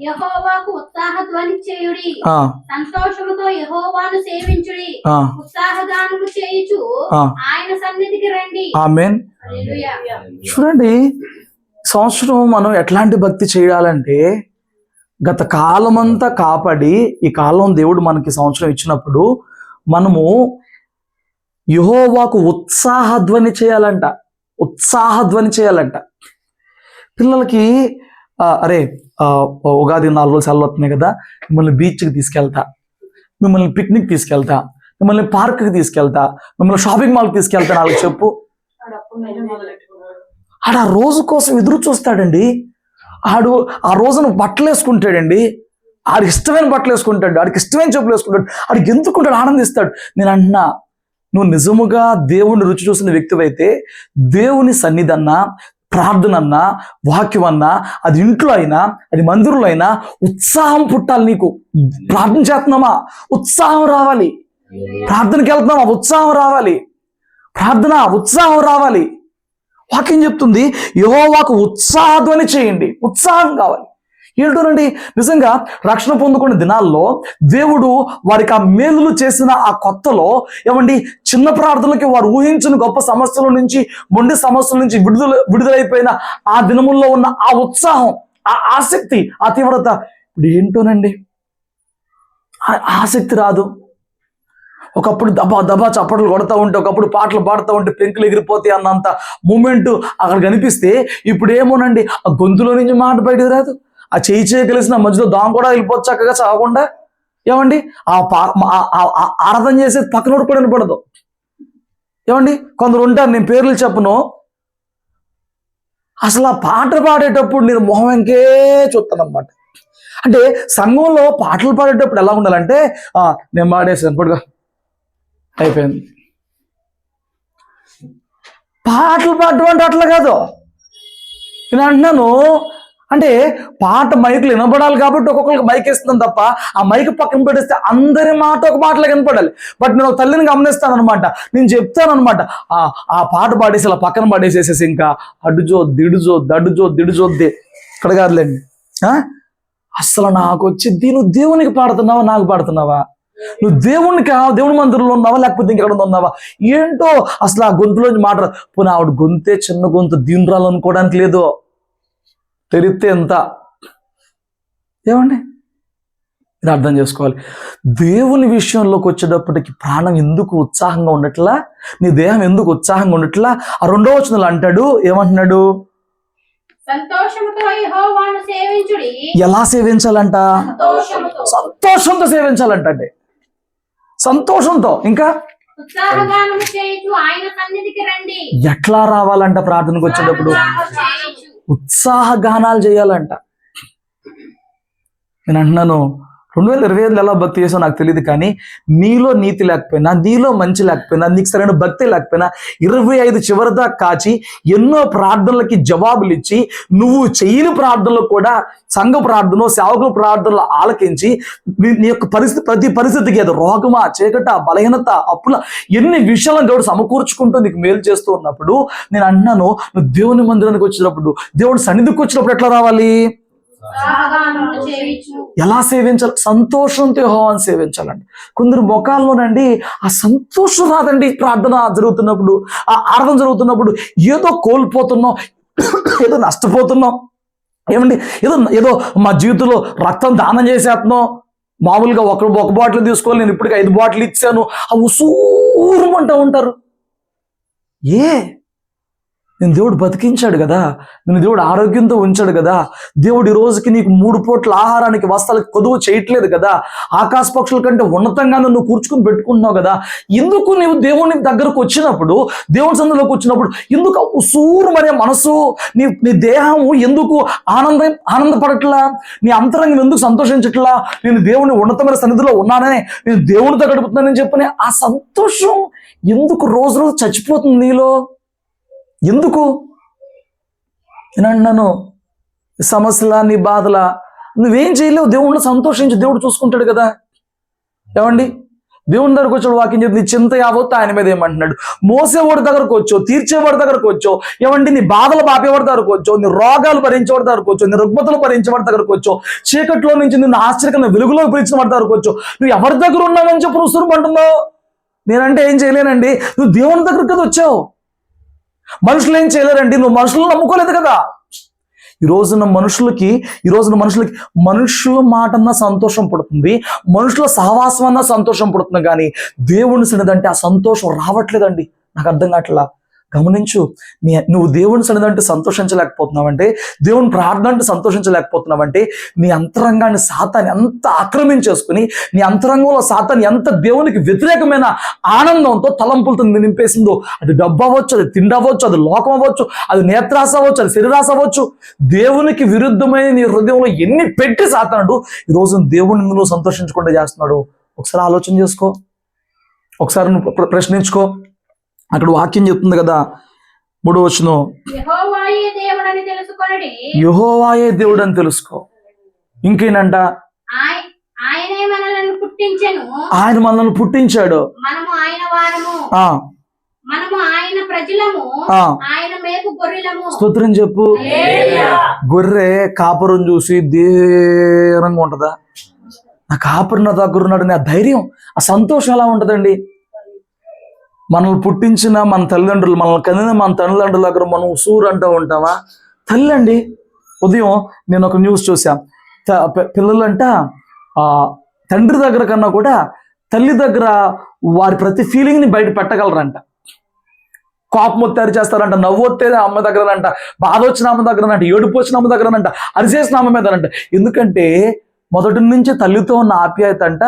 యెహోవాకు ఉత్సాహ ధ్వని చేయుడి, సంతోషముతో యెహోవాను సేవించుడి, ఉత్సాహగానము చేయుచు ఆయన సన్నిధికి రండి. ఆమేన్. చూడండి, సంవత్సరం మనం ఎట్లాంటి భక్తి చేయాలంటే, గత కాలమంతా కాపాడి ఈ కాలం దేవుడు మనకి సంవత్సరం ఇచ్చినప్పుడు మనము యెహోవాకు ఉత్సాహధ్వని చేయాలంట. ఉత్సాహధ్వని చేయాలంట. పిల్లలకి అరే ఉగాది 4 రోజులు సెలవు వస్తున్నాయి కదా, మిమ్మల్ని బీచ్కి తీసుకెళ్తా, మిమ్మల్ని పిక్నిక్ తీసుకెళ్తా, మిమ్మల్ని పార్క్కి తీసుకెళ్తా, మిమ్మల్ని షాపింగ్ మాల్కి తీసుకెళ్తా వాళ్ళకి చెప్పు. ఆడు ఆ రోజు కోసం ఎదురు చూస్తాడండి. ఆడు ఆ రోజున బట్టలు వేసుకుంటాడండి, ఆడికి ఇష్టమైన బట్టలు వేసుకుంటాడు, ఆడికి ఇష్టమైన చెప్పులు వేసుకుంటాడు, ఆడికి ఎందుకుంటాడు, ఆనందిస్తాడు. నేను అంటున్నా, నువ్వు నిజముగా దేవుణ్ణి రుచి చూసిన వ్యక్తివైతే దేవుని సన్నిధన్నా, ప్రార్థన అన్నా, వాక్యం అన్నా, అది ఇంట్లో అయినా, అది మందిరంలో అయినా ఉత్సాహం పుట్టాలి. నీకు ప్రార్థన చేస్తున్నామా, ఉత్సాహం రావాలి. ప్రార్థనకి వెళ్తున్నామా, ఉత్సాహం రావాలి. ప్రార్థన ఉత్సాహం రావాలి. వాక్యం చెప్తుంది, యెహోవాకు ఉత్సాహధ్వని చేయండి. ఉత్సాహం కావాలి. ఏంటోనండి, నిజంగా రక్షణ పొందుకునే దినాల్లో దేవుడు వారికి ఆ మేలులు చేసిన ఆ కొత్తలో ఏమండి, చిన్న ప్రార్థనలకి వారు ఊహించిన గొప్ప సమస్యల నుంచి, మొండి సమస్యల నుంచి విడుదలైపోయిన ఆ దినముల్లో ఉన్న ఆ ఉత్సాహం, ఆ ఆసక్తి, ఆ తీవ్రత ఇప్పుడు ఏంటోనండి, ఆసక్తి రాదు. ఒకప్పుడు దబా దబా చప్పట్లు కొడతా ఉంటే, ఒకప్పుడు పాటలు పాడుతూ ఉంటే పెంకులు ఎగిరిపోతాయి అన్నంత మూమెంట్ అక్కడ కనిపిస్తే, ఇప్పుడు ఏమోనండి, ఆ గొంతులో నుంచి మాట బయటకు రాదు. ఆ చేయి కలిసిన మధ్యలో దాం కూడా వెళ్ళిపోవచ్చు చక్కగా చావకుండా. ఏమండి, ఆరాధన చేసేది పక్కనోడు కూడా వినపడదు. ఏమండి, కొందరు ఉంటారు, నేను పేర్లు చెప్పను, అసలు ఆ పాట పాడేటప్పుడు నేను మొహం ఇంకే చూస్తాను అనమాట. అంటే సంఘంలో పాటలు పాడేటప్పుడు ఎలా ఉండాలంటే, నేను పాడేసాను పడుగా అయిపోయింది. పాటలు పాడటం అంటే అట్లా కాదు. నేను అంటున్నాను, అంటే పాట మైకులు వినపడాలి కాబట్టి ఒక్కొక్కరికి మైక్ ఇస్తున్నాం తప్ప, ఆ మైక్ పక్కన పెట్టేస్తే అందరి మాట ఒక మాటలో వినపడాలి. బట్ నేను ఒక తల్లిని గమనిస్తాను అనమాట, నేను చెప్తాను అనమాట, ఆ పాట పాడేసి అలా పక్కన పాడేసేసేసి ఇంకా అడుజో దిడుజో దడుజో దిడుజోద్దే ఇక్కడ కాదులేండి. అసలు నాకు వచ్చింది, నువ్వు దేవునికి పాడుతున్నావా, నాకు పాడుతున్నావా? నువ్వు దేవుని మందిరంలో ఉన్నావా, లేకపోతే ఇంకెక్కడ ఉన్నావా? ఏంటో అసలు ఆ గొంతులోంచి మాట. పోనీ ఆవిడ గొంతే చిన్న గొంతు, దీనురాలు అనుకోవడానికి లేదు, తెలిస్తే ఎంత. ఏమండి, ఇది అర్థం చేసుకోవాలి. దేవుని విషయంలోకి వచ్చేటప్పటికి ప్రాణం ఎందుకు ఉత్సాహంగా ఉండట్లా, నీ దేహం ఎందుకు ఉత్సాహంగా ఉండట్లా? ఆ 2వ వచనంలో అంటాడు, ఏమంటున్నాడు? ఎలా సేవించాలంట? సంతోషంతో సేవించాలంట. అంటే సంతోషంతో. ఇంకా ఎట్లా రావాలంట ప్రార్థనకు వచ్చేటప్పుడు? ఉత్సాహ గానాలు చేయాలంట. నేను అంటున్నాను, 2025 ఎలా భక్తి చేసో నాకు తెలియదు, కానీ నీలో నీతి లేకపోయినా, నీలో మంచి లేకపోయినా, నీకు సరైన భక్తి లేకపోయినా 25 చివరిదా కాచి ఎన్నో ప్రార్థనలకి జవాబులు ఇచ్చి, నువ్వు చేయని ప్రార్థనలు కూడా సంఘ ప్రార్థన, సేవకుల ప్రార్థనలు ఆలకించి నీ యొక్క పరిస్థితి, ప్రతి పరిస్థితికి, అది రోగమా, చీకట, బలహీనత, అప్పుల, ఎన్ని విషయాలను దేవుడు సమకూర్చుకుంటూ నీకు మేలు చేస్తూ ఉన్నప్పుడు నేను అంటున్నాను, నువ్వు దేవుని మందిరానికి వచ్చినప్పుడు, దేవుడి సన్నిధికి వచ్చినప్పుడు ఎట్లా రావాలి? ఎలా సేవించాలి? సంతోషంతో యెహోవాను సేవించాలండి. కొందరు ముఖాల్లోనండి ఆ సంతోషం రాదండి. ప్రార్థన జరుగుతున్నప్పుడు, ఆ ఆరాధన జరుగుతున్నప్పుడు ఏదో కోల్పోతున్నాం, ఏదో నష్టపోతున్నాం. ఏమండి, ఏదో మా జీవితంలో రక్తం దానం చేసేస్తున్నాం. మామూలుగా ఒక బాటిల్ తీసుకోవాలి, నేను ఇప్పటికి 5 బాటిల్ ఇచ్చాను, ఆ ఉసూరుమంటూ ఉంటారు. నేను దేవుడు బతికించాడు కదా, నేను దేవుడు ఆరోగ్యంతో ఉంచాడు కదా, దేవుడు ఈ రోజుకి నీకు 3 పూట్ల ఆహారానికి, వస్త్రాలకు కొదువు చేయట్లేదు కదా, ఆకాశ పక్షుల కంటే ఉన్నతంగా నువ్వు కూర్చుకుని పెట్టుకుంటున్నావు కదా, ఎందుకు నీవు దేవుని దగ్గరకు వచ్చినప్పుడు, దేవుని సన్నిధిలోకి వచ్చినప్పుడు ఎందుకు ఉసూరుమనే మనసు, నీ దేహము ఎందుకు ఆనందపడట్లా, నీ అంతరంగం ఎందుకు సంతోషించట్లా? నేను దేవుని ఉన్నతమైన సన్నిధిలో ఉన్నానని, నేను దేవునితో గడుపుతున్నానని చెప్పని ఆ సంతోషం ఎందుకు రోజు రోజు చచ్చిపోతుంది నీలో? ఎందుకు? నేను అంటున్నాను, సమస్యలా, నీ బాధలా నువ్వేం చేయలేవు. దేవుణ్ణి సంతోషించి, దేవుడు చూసుకుంటాడు కదా. ఏమండి, దేవుని దగ్గరకు వచ్చాడు, వాక్యం చెప్తే నీ చింత యావత్తు ఆయన మీద ఏమంటున్నాడు. మోసేవాడి దగ్గరకు వచ్చో, తీర్చేవాడి దగ్గరకు వచ్చో, ఏమంటే నీ బాధలు బాపేవాడి దగ్గరకు వచ్చో, నీ రోగాలు భరించేవాడి దగ్గరకు వచ్చో, నీ రుగ్మతలు భరించేవాడి దగ్గరకు వచ్చో, చీకట్లో నుంచి నిన్ను ఆశ్చర్యకరమైన వెలుగులో పిలిచిన వాడి దగ్గరకు వచ్చో, నువ్వు ఎవరి దగ్గర ఉన్నావని చెప్పి నువ్వు సురుమంటున్నావు. నేనంటే ఏం చేయలేనండి. నువ్వు దేవుని దగ్గరికి కదా వచ్చావు. మనుషులు ఏం చేయలేరండి, నువ్వు మనుషులను నమ్ముకోలేదు కదా. ఈ రోజున మనుషులకి మనుషుల మాట అన్నా సంతోషం పడుతుంది, మనుషుల సహవాసం అన్నా సంతోషం పడుతుంది, కానీ దేవుని సన్నిధి ఆ సంతోషం రావట్లేదండి. నాకు అర్థం కావట్లా. గమనించు, నువ్వు దేవుని సన్నిధి అంటే సంతోషించలేకపోతున్నావంటే, దేవుని ప్రార్థన అంటే సంతోషించలేకపోతున్నావంటే, నీ అంతరంగాన్ని సాతాన్ని ఎంత ఆక్రమించేసుకుని, నీ అంతరంగంలో సాతాన్ని ఎంత దేవునికి వ్యతిరేకమైన ఆనందంతో తలంపులతో నింపేసిందో. అది డబ్బు అవ్వచ్చు, అది తిండి అవ్వచ్చు, అది లోకం అవ్వచ్చు, అది నేత్రాస అవ్వచ్చు, అది శరీరాస అవ్వచ్చు. దేవునికి విరుద్ధమైన నీ హృదయంలో ఎన్ని పెట్టి సాతానుడు ఈ రోజు దేవుని నువ్వు సంతోషించకుండా చేస్తున్నాడు. ఒకసారి ఆలోచన చేసుకో, ఒకసారి నువ్వు ప్రశ్నించుకో. అక్కడ వాక్యం చెప్తుంది కదా, 3వ వచనం, యెహోవాయే దేవుడని తెలుసుకొనుడి. యెహోవాయే దేవుడు అని తెలుసుకో. ఇంకేనంట, ఆయనే మనలను పుట్టించెను, ఆయన మనల్ని పుట్టించాడు, మనము ఆయన వారము, మనము ఆయన ప్రజలము, ఆయన మేపు గొర్రెలము. స్తోత్రం చెప్పు. గొర్రె కాపురం చూసి ధీరంగా ఉంటదా? నా కాపురం నా దగ్గర ఉన్నాడు, నా ధైర్యం, ఆ సంతోషం ఎలా ఉంటదండి? మనల్ని పుట్టించిన మన తల్లిదండ్రులు, మనల్ని కనిన మన తల్లిదండ్రుల దగ్గర మనం ఉసూరు అంటూ ఉంటామా? తల్లి అండి. ఉదయం నేను ఒక న్యూస్ చూసా, పిల్లలంట తండ్రి దగ్గర కన్నా కూడా తల్లి దగ్గర వారి ప్రతి ఫీలింగ్ని బయట పెట్టగలరంట. కోపం వస్తే చేస్తారంట, నవ్వు వస్తే అమ్మ దగ్గరనంట, బాధ వచ్చిన అమ్మ దగ్గరనంట, ఏడుపు వచ్చిన అమ్మ దగ్గరనంట, అరిచేసిన అమ్మ మీదనంట. ఎందుకంటే మొదటి నుంచి తల్లితో ఉన్న ఆప్యాయత అంట,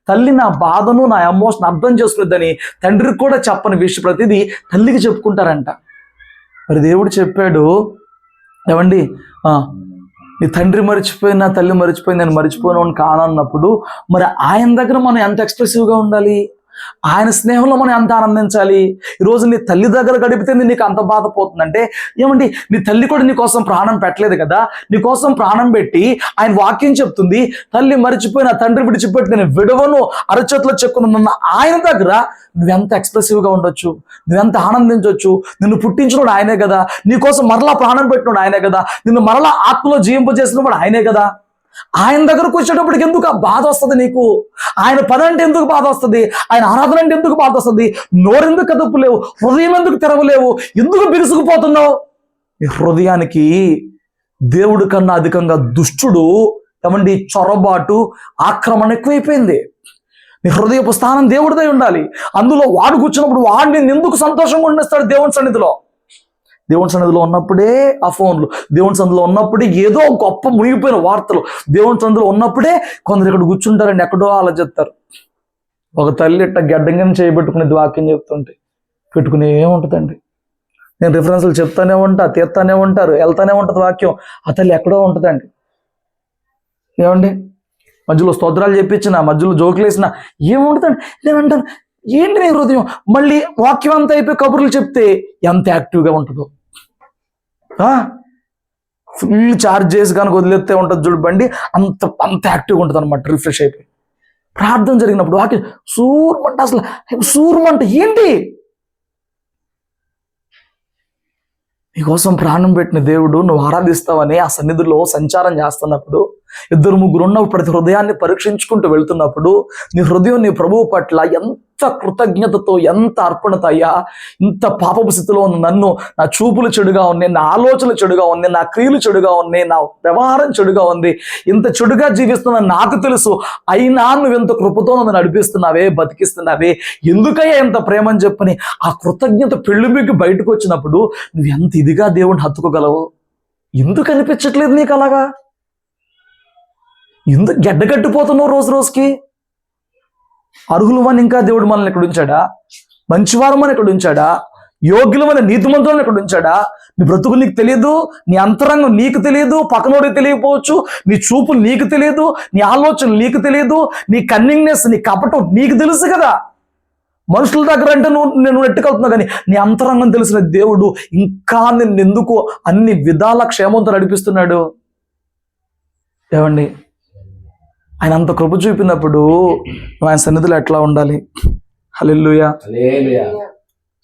తల్లి నా బాధను నా ఎమోషన్ అర్థం చేసుకునేదని తండ్రికి కూడా చెప్పని విషయం ప్రతిదీ తల్లికి చెప్పుకుంటారంట. మరి దేవుడు చెప్పాడు, ఏమండి, నీ తండ్రి మర్చిపోయినా తల్లి మర్చిపోయింది, నేను మర్చిపోయిన కానన్నప్పుడు మరి ఆయన దగ్గర మనం ఎంత ఎక్స్ప్రెసివ్గా ఉండాలి, ఆయన స్నేహంలో మనం ఎంత ఆనందించాలి. ఈరోజు నీ తల్లి దగ్గర గడిపితే నీకు అంత బాధపోతుందంటే, ఏమండి, నీ తల్లి కూడా నీ కోసం ప్రాణం పెట్టలేదు కదా. నీ కోసం ప్రాణం పెట్టి ఆయన వాక్యం చెప్తుంది, తల్లి మరిచిపోయిన తండ్రి విడిచిపెట్టి నేను విడవను అరచేతిలో చెక్కున్న ఆయన దగ్గర నువ్వెంత ఎక్స్ప్రెసివ్గా ఉండొచ్చు, నువ్వెంత ఆనందించవచ్చు. నిన్ను పుట్టించినోడు ఆయనే కదా, నీ కోసం మరలా ప్రాణం పెట్టినోడు ఆయనే కదా, నిన్ను మరలా ఆత్మలో జీవింపజేసినవాడు ఆయనే కదా. ఆయన దగ్గరకు వచ్చేటప్పటికి ఎందుకు ఆ బాధ వస్తుంది నీకు? ఆయన పని అంటే ఎందుకు బాధ వస్తుంది? ఆయన ఆరాధన అంటే ఎందుకు బాధ వస్తుంది? నోరెందుకు కదుపులేవు? హృదయం ఎందుకు తెరవలేవు? ఎందుకు బిగుసుకుపోతున్నావు? నీ హృదయానికి దేవుడి కన్నా అధికంగా దుష్టుడు, ఏమండి, చొరబాటు, ఆక్రమణ ఎక్కువైపోయింది. నీ హృదయపు స్థానం దేవుడిదై ఉండాలి. అందులో వాడు కూర్చున్నప్పుడు వాడిని ఎందుకు సంతోషంగా ఉండేస్తాడు? దేవుని సన్నిధిలో ఉన్నప్పుడే ఆ ఫోన్లు, దేవుని సన్నిధిలో ఉన్నప్పుడే ఏదో గొప్ప మునిగిపోయిన వార్తలు, దేవుని సన్నిధిలో ఉన్నప్పుడే కొందరు ఇక్కడ కూర్చుంటారండి, ఎక్కడో ఆలోచిస్తారు. ఒక తల్లి ఇట్ట గడ్డంగా చేయబెట్టుకునేది వాక్యం చెప్తుంటే పెట్టుకునే ఉంటుందండి. నేను రిఫరెన్స్లు చెప్తానే ఉంటా, తీర్తానే ఉంటారు, వెళ్తానే ఉంటుంది వాక్యం. ఆ తల్లి ఎక్కడో ఉంటుందండి. ఏమండి, మధ్యలో స్తోత్రాలు చెప్పించిన, మధ్యలో జోకులు వేసిన ఏముంటుందండి. నేను అంటాను, ఏంటి నీ హృదయం? మళ్ళీ వాక్యం అంతా అయిపోయి కబుర్లు చెప్తే ఎంత యాక్టివ్గా ఉంటుందో. ఫుల్ ఛార్జ్ చేసి కనుక వదిలేస్తే ఉంటుంది చూడు బండి, అంత యాక్టివ్గా ఉంటుంది అనమాట, రిఫ్రెష్ అయిపోయి. ప్రార్థన జరిగినప్పుడు వాక్యం సూర్మంట, అసలు సూర్మంట ఏంటి? నీకోసం ప్రాణం పెట్టిన దేవుడు నువ్వు ఆరాధిస్తావని ఆ సన్నిధిలో సంచారం చేస్తున్నప్పుడు, 2-3 ఉన్న ప్రతి హృదయాన్ని పరీక్షించుకుంటూ వెళ్తున్నప్పుడు నీ హృదయం నీ ప్రభువు పట్ల ఎంత కృతజ్ఞతతో, ఎంత అర్పణత, అయ్యా ఇంత పాపపు స్థితిలో ఉన్న నన్ను, నా చూపులు చెడుగా ఉన్నాయి, నా ఆలోచనలు చెడుగా ఉన్నాయి, నా క్రియలు చెడుగా ఉన్నాయి, నా వ్యవహారం చెడుగా ఉంది, ఇంత చెడుగా జీవిస్తున్నా నాకు తెలుసు, అయినా నువ్వెంత కృపతో నన్ను నడిపిస్తున్నావే, బతికిస్తున్నావే, ఎందుకయ్యా ఎంత ప్రేమని చెప్పని ఆ కృతజ్ఞత పెళ్ళిమికి బయటకు వచ్చినప్పుడు నువ్వు ఎంత ఇదిగా దేవుడిని హత్తుకోగలవు. ఎందుకు అనిపించట్లేదు నీకు అలాగా? ఎందుకు గడ్డగట్టిపోతున్నావు రోజు రోజుకి? అర్హులమని ఇంకా దేవుడు మనల్ని ఇక్కడ ఉంచాడా? మంచివారమని ఇక్కడ ఉంచాడా? యోగ్యులమైన నీతిమంతులను ఇక్కడ ఉంచాడా? నీ బ్రతుకు నీకు తెలియదు, నీ అంతరంగం నీకు తెలియదు, పక్కనోడికి తెలియకపోవచ్చు, నీ చూపు నీకు తెలియదు, నీ ఆలోచన నీకు తెలియదు, నీ కన్నింగ్నెస్, నీ కపటం నీకు తెలుసు కదా. మనుషుల దగ్గర అంటే నేను ఎట్టుకెళ్తున్నా, కానీ నీ అంతరంగం తెలిసిన దేవుడు ఇంకా నిన్నెందుకు అన్ని విధాల క్షేమంతో నడిపిస్తున్నాడు. ఏమండి, ఆయన అంత కృప చూపినప్పుడు నువ్వు ఆయన సన్నిధిలో ఎట్లా ఉండాలి? హల్లెలూయా,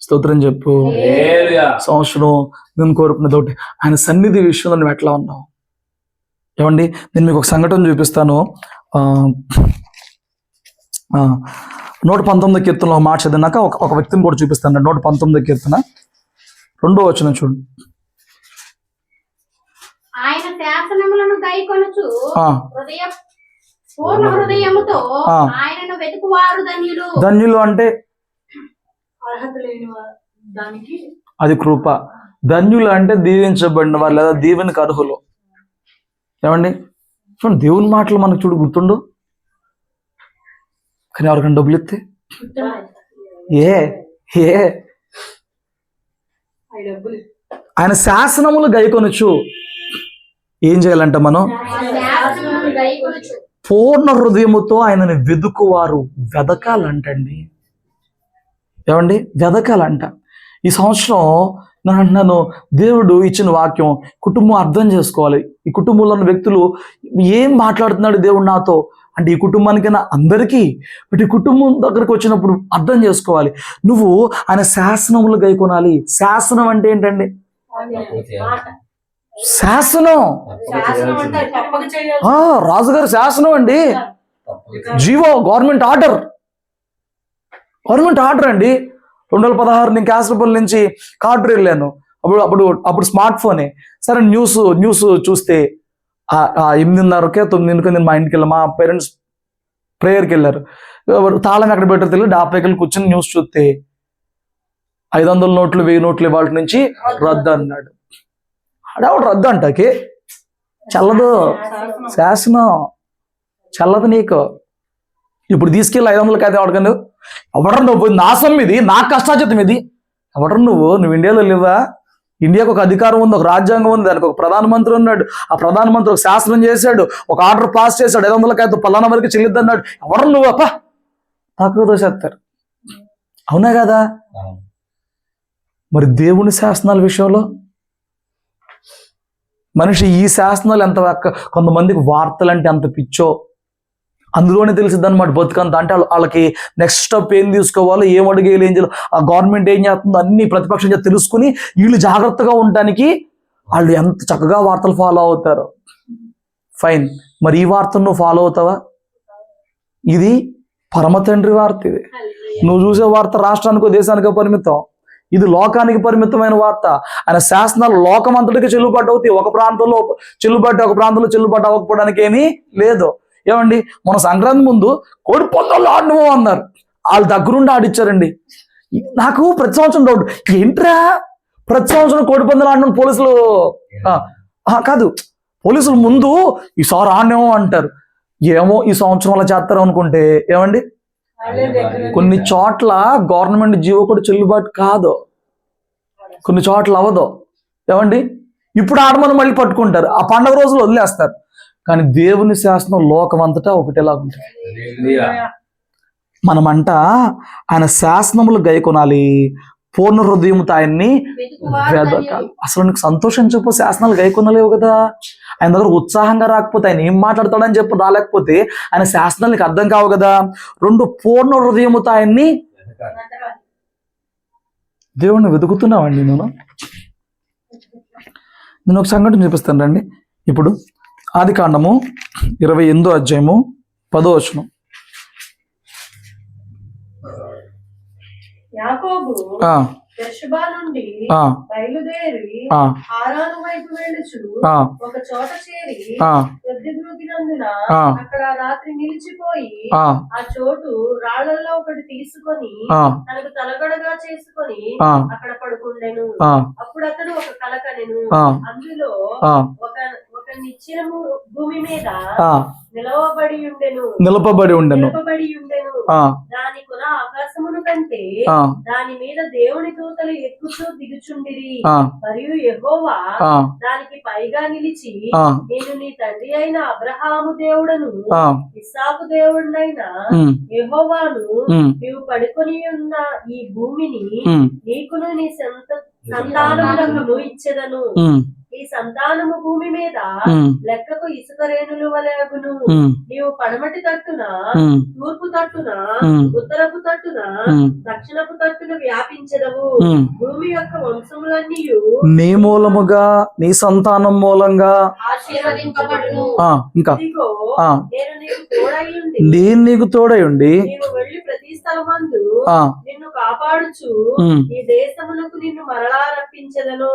స్తోత్రం చెప్పు. సంవత్సరం నేను కోరుకున్నది ఒకటి, ఆయన సన్నిధి విషయంలో నువ్వు ఎట్లా ఉన్నావు? ఏమండి, నేను మీకు ఒక సంఘటన చూపిస్తాను. 119 కీర్తనలో మాట చదివినాక ఒక వ్యక్తిని కూడా చూపిస్తాను. 119 కీర్తన 2వ వచనం చూడండి. ఆయన శాసనములను గైకొనుచు పూర్ణ హృదయముతో ఆయనను వెతుకువారు ధన్యులు. ధన్యులు అంటే అర్హత లేని దానికి అది కృప. ధన్యులు అంటే దీవించబడిన వారు లేదా దీవెనకు అర్హులు. ఏమండి, చూడండి, దేవుని మాటలు మనకు చూడు గుర్తుండు, కానీ ఎవరికైనా డబ్బులు ఇస్తే ఆయన శాసనములు గైకొనొచ్చు. ఏం చేయాలంట మనం? పూర్ణ హృదయముతో ఆయనని వెదుకువారు. వెదకాలంటండి. ఏమండి, వెదకాలంట. ఈ సంవత్సరం నేను అంటున్నాను, దేవుడు ఇచ్చిన వాక్యం కుటుంబం అర్థం చేసుకోవాలి. ఈ కుటుంబంలో ఉన్న వ్యక్తులు ఏం మాట్లాడుతున్నాడు దేవుడు నాతో అంటే, ఈ కుటుంబానికైనా అందరికీ, బట్ ఈ కుటుంబం దగ్గరకు వచ్చినప్పుడు అర్థం చేసుకోవాలి. నువ్వు ఆయన శాసనములు గైకొనాలి. శాసనం అంటే ఏంటండి? శాసనం, రాజుగారి శాసనం అండి. జీవో, గవర్నమెంట్ ఆర్డర్ అండి. 2016 నేను క్యాసరపల్లి నుంచి కార్డు వెళ్ళాను. అప్పుడు స్మార్ట్ ఫోనే. సరే, న్యూస్ చూస్తే 8:30కే 9కి నేను మా ఇంటికి వెళ్ళాను. మా పేరెంట్స్ ప్రేయర్కి వెళ్ళారు. తాళం ఎక్కడ పెట్టారు తెలియదు. డాబాకి వెళ్ళి కూర్చొని న్యూస్ చూస్తే 500 నోట్లు 1000 నోట్లు వాళ్ళ నుంచి రద్దు అన్నాడు. అడవాడు రద్దు అంటకి చల్లదు. శాసనం చల్లదు నీకు. ఇప్పుడు తీసుకెళ్ళి 500 కాదు అడగను. ఎవడరు నువ్వు? నా సొమ్ము ఇది, నా కష్టాచితం ఇది. ఎవడరు నువ్వు ఇండియాలో లేవా? ఇండియాకు ఒక అధికారం ఉంది, ఒక రాజ్యాంగం ఉంది, దానికి ఒక ప్రధానమంత్రి ఉన్నాడు. ఆ ప్రధానమంత్రి ఒక శాసనం చేశాడు, ఒక ఆర్డర్ పాస్ చేశాడు. 500 కాదు పలానా వరకు చెల్లిద్దు అన్నాడు. ఎవరు నువ్వు? అప్ప తక్కువ దోసేస్తారు. అవునా కదా? మరి దేవుని శాసనాల విషయంలో మనిషి ఈ శాసనాలు ఎంత కొంతమందికి వార్తలు అంటే అంత పిచ్చో అందులోనే తెలిసిద్ది అనమాట బతుకంత. అంటే వాళ్ళకి నెక్స్ట్ స్టెప్ ఏం తీసుకోవాలో, ఏం అడిగేయాలి, ఏం చేయాలి, ఆ గవర్నమెంట్ ఏం చేస్తుందో అన్ని ప్రతిపక్షంగా తెలుసుకుని వీళ్ళు జాగ్రత్తగా ఉండడానికి వాళ్ళు ఎంత చక్కగా వార్తలు ఫాలో అవుతారు. ఫైన్, మరి ఈ వార్తను నువ్వు ఫాలో అవుతావా? ఇది పరమ తండ్రి వార్త. ఇది నువ్వు చూసే వార్త రాష్ట్రానికో దేశానికో పరిమితం. ఇది లోకానికి పరిమితమైన వార్త. ఆయన శాసనాలు లోకం అంతటికి చెల్లుబాటు అవుతాయి. ఒక ప్రాంతంలో చెల్లుబాటు, ఒక ప్రాంతంలో చెల్లుబాటు అవ్వకపోవడానికి ఏమీ లేదు. ఏమండి, మన సంక్రాంతి ముందు కోడి పందాలు ఆడము అన్నారు. వాళ్ళ దగ్గరుండి ఆడిచ్చారండి. నాకు ప్రతి సంవత్సరం డౌట్, ఏంట్రా ప్రతి సంవత్సరం కోడి పందాలు ఆడడం? పోలీసులు కాదు, పోలీసులు ముందు ఈసారి ఆడనేమో అంటారు. ఏమో ఈ సంవత్సరం అలా చేస్తారు అనుకుంటే, ఏమండి, కొన్ని చోట్ల గవర్నమెంట్ జీవో కూడా చెల్లుబాటు కాదు, కొన్ని చోట్ల అవ్వదు. ఏమండి, ఇప్పుడు ఆడమని మళ్ళీ పట్టుకుంటారు, ఆ పండగ రోజులు వదిలేస్తారు. కానీ దేవుని శాసనం లోకం అంతటా ఒకటేలా ఉంటుంది. మనమంట ఆయన శాసనములు గైకొనాలి, పూర్ణ హృదయంతో ఆయన్ని వెదకాలి. అసలు నీకు సంతోషించకపో శాసనాలు గైకొనలేవు కదా. ఆయన దగ్గర ఉత్సాహంగా రాకపోతే, ఆయన ఏం మాట్లాడతాడని చెప్పి రాలేకపోతే ఆయన శాసనాలు నీకు అర్థం కావు కదా. 2, పూర్ణ హృదయముతో ఆయన్ని దేవుణ్ణి వెతుకుతున్నావండి. నేను ఒక సంఘటన చూపిస్తాను రండి. ఇప్పుడు ఆదికాండము 28వ అధ్యాయము 10వ వచనం. యాకోబు బెర్షెబా నుండి బయలుదేరి హారాను వైపు వెళ్ళుచు ఒక చోట చేరి ప్రొద్దుగూకినందున అక్కడ రాత్రి నిలిచిపోయి ఆ చోటు రాళ్లలో ఒకటి తీసుకొని తనకు తలగడగా చేసుకొని అక్కడ పడుకుండెను. అప్పుడు అతడు ఒక కల కనెను. అందులో ఒక నిచ్చెన భూమి మీద నిలబడి ఉండెను. దాని కొన ఆకాశమును కంటే దాని మీద దేవుని దూతలు ఎక్కుతూ దిగుచుండిరి. మరియు యెహోవా దానికి పైగా నిలిచి, నేను నీ తండ్రి అయిన అబ్రహాము దేవుడను ఇస్సాకు దేవుడినైన యెహోవాను, నీవు పడుకొని ఉన్న ఈ భూమిని నీకును నీ సంతానములకు ఇచ్చెదను. ఈ సంతానము భూమి మీద లెక్కకు ఇసుక రేణుల వలెగును. నీవు పడమటి తట్టున, తూర్పు తట్టున, ఉత్తరపు తట్టున, దక్షిణపు తట్టున వ్యాపించదవు. భూమి యొక్క వంశములన్నీ నీ మూలముగా, నీ సంతానం మూలంగా ఆశీర్వదింపబడును. ఇంకా ఇదిగో నేను నీకు తోడైయుండి నేను నీకు తోడై ఉండి నీవు వెళ్లి ప్రతి స్థలమందు నిన్ను కాపాడుచు ఈ దేశమునకు నిన్ను మరలా రప్పించదను.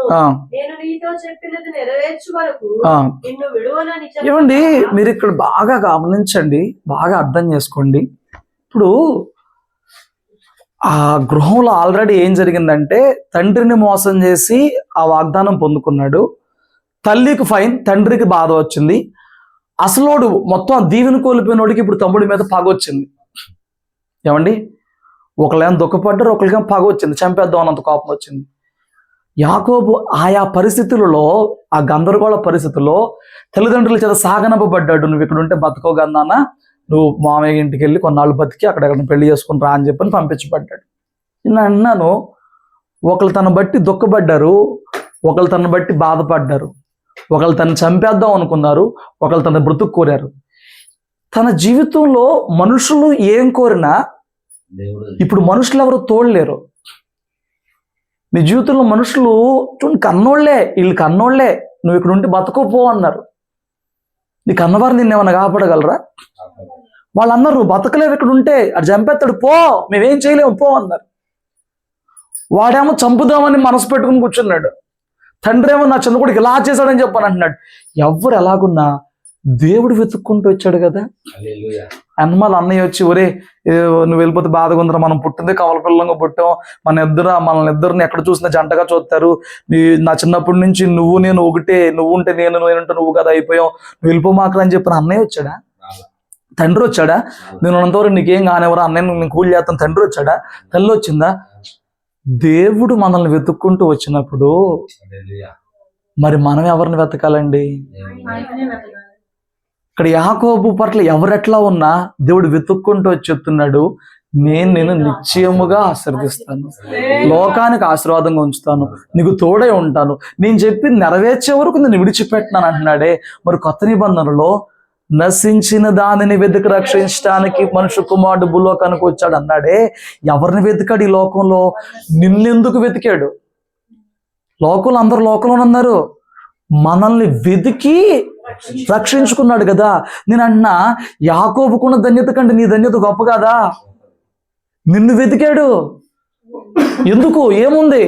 నేను నీతో చెప్పినది నెరవేర్చు వరకు నిన్ను విడువనని చెప్పు. ఏమండి, మీరు ఇక్కడ బాగా గమనించండి, బాగా అర్థం చేసుకోండి. ఇప్పుడు ఆ గృహంలో ఆల్రెడీ ఏం జరిగిందంటే, తండ్రిని మోసం చేసి ఆ వాగ్దానం పొందుకున్నాడు. తల్లికి ఫైన్, తండ్రికి బాధ వచ్చింది. అసలోడు మొత్తం దీవెన కోల్పోయినోడికి ఇప్పుడు తమ్ముడి మీద పగ వచ్చింది. ఏమండి, ఒకళ్ళేమో దుఃఖపడ్డారు, ఒకరికేమో పగ వచ్చింది, చంపేద్దాం అన్నంత కోపం వచ్చింది. యాకోబు ఆయా పరిస్థితులలో, ఆ గందరగోళ పరిస్థితుల్లో తల్లిదండ్రుల చేత సాగనంపబడ్డాడు. నువ్వు ఇక్కడ ఉంటే బతకోగా నాన్న, నువ్వు మామయ్య ఇంటికి వెళ్ళి కొన్నాళ్ళు బతికి అక్కడెక్కడ పెళ్లి చేసుకుని రా అని చెప్పని పంపించబడ్డాడు. నేను అన్నాను, ఒకళ్ళు తను బట్టి దుఃఖపడ్డారు, ఒకళ్ళు తను బట్టి బాధపడ్డారు, ఒకళ్ళు తను చంపేద్దాం అనుకున్నారు, ఒకళ్ళు తన బ్రతుకు కోరారు. తన జీవితంలో మనుషులు ఏం కోరినా ఇప్పుడు మనుషులు ఎవరు తోడలేరు. నీ జీవితంలో మనుషులు కన్నోళ్లే, వీళ్ళు కన్నోళ్లే, నువ్వు ఇక్కడ ఉంటే బతకపో అన్నారు. నీ కన్నవారు నిన్ను ఏమన్నా కాపాడగలరా? వాళ్ళన్నారు నువ్వు బతకలేవు ఇక్కడ ఉంటే, అది చంపేస్తాడు, పో, మేమేం చేయలేము, పో అన్నారు. వాడేమో చంపుదామని మనసు పెట్టుకుని కూర్చున్నాడు. తండ్రి ఏమో నా చిన్న కొడుకు ఇలా చేశాడని చెప్పని అంటున్నాడు. ఎవరు ఎలాగున్నా దేవుడు వెతుక్కుంటూ వచ్చాడు కదా. అన్నమాల అన్నయ్య వచ్చి, ఒరే నువ్వు వెళ్ళిపోతే బాధగా ఉందిరా, మనం పుట్టిందే కవల పిల్లంగా పుట్టాం, మనల్ని ఇద్దరిని ఎక్కడ చూసినా జంటగా చూస్తారు, నా చిన్నప్పటి నుంచి నువ్వు నేను ఒకటే, నువ్వు ఉంటే నేనంటే నువ్వు కదా అయిపోయావు, నువ్వు వెళ్ళిపోమాకరా అని చెప్పిన అన్నయ్య వచ్చాడా? తండ్రి వచ్చాడా? నేను ఉన్నంతవరకు నీకేం కానివరా, అన్నయ్య నేను కూలి చేస్తాను. తండ్రి వచ్చాడా? తల్లి వచ్చిందా? దేవుడు మనల్ని వెతుక్కుంటూ వచ్చినప్పుడు మరి మనం ఎవరిని వెతకాలండి? ఇక్కడ యాకోబు పట్ల ఎవరెట్లా ఉన్నా దేవుడు వెతుక్కుంటూ వచ్చి చెప్తున్నాడు, నేను నిశ్చయముగా ఆశీర్వదిస్తాను, లోకానికి ఆశీర్వాదంగా ఉంచుతాను, నీకు తోడై ఉంటాను, నేను చెప్పి నెరవేర్చే వరకు నేను విడిచిపెట్టినాను అంటున్నాడే. మరి కొత్త నిబంధనలో నశించిన దానిని వెతికి రక్షించడానికి మనుష్య కుమారుడు భూలోకానికి వచ్చాడు అన్నాడే. ఎవరిని వెతికాడు ఈ లోకంలో? నిన్నెందుకు వెతికాడు? లోకంలో అందరూ లోకంలో ఉన్నారు, మనల్ని వెతికి రక్షించుకున్నాడు కదా. నేను అన్నా, యాకోబుకున్న ధన్యత కంటే నీ ధన్యత గొప్ప కదా. నిన్ను వెతికాడు. ఎందుకు? ఏముంది?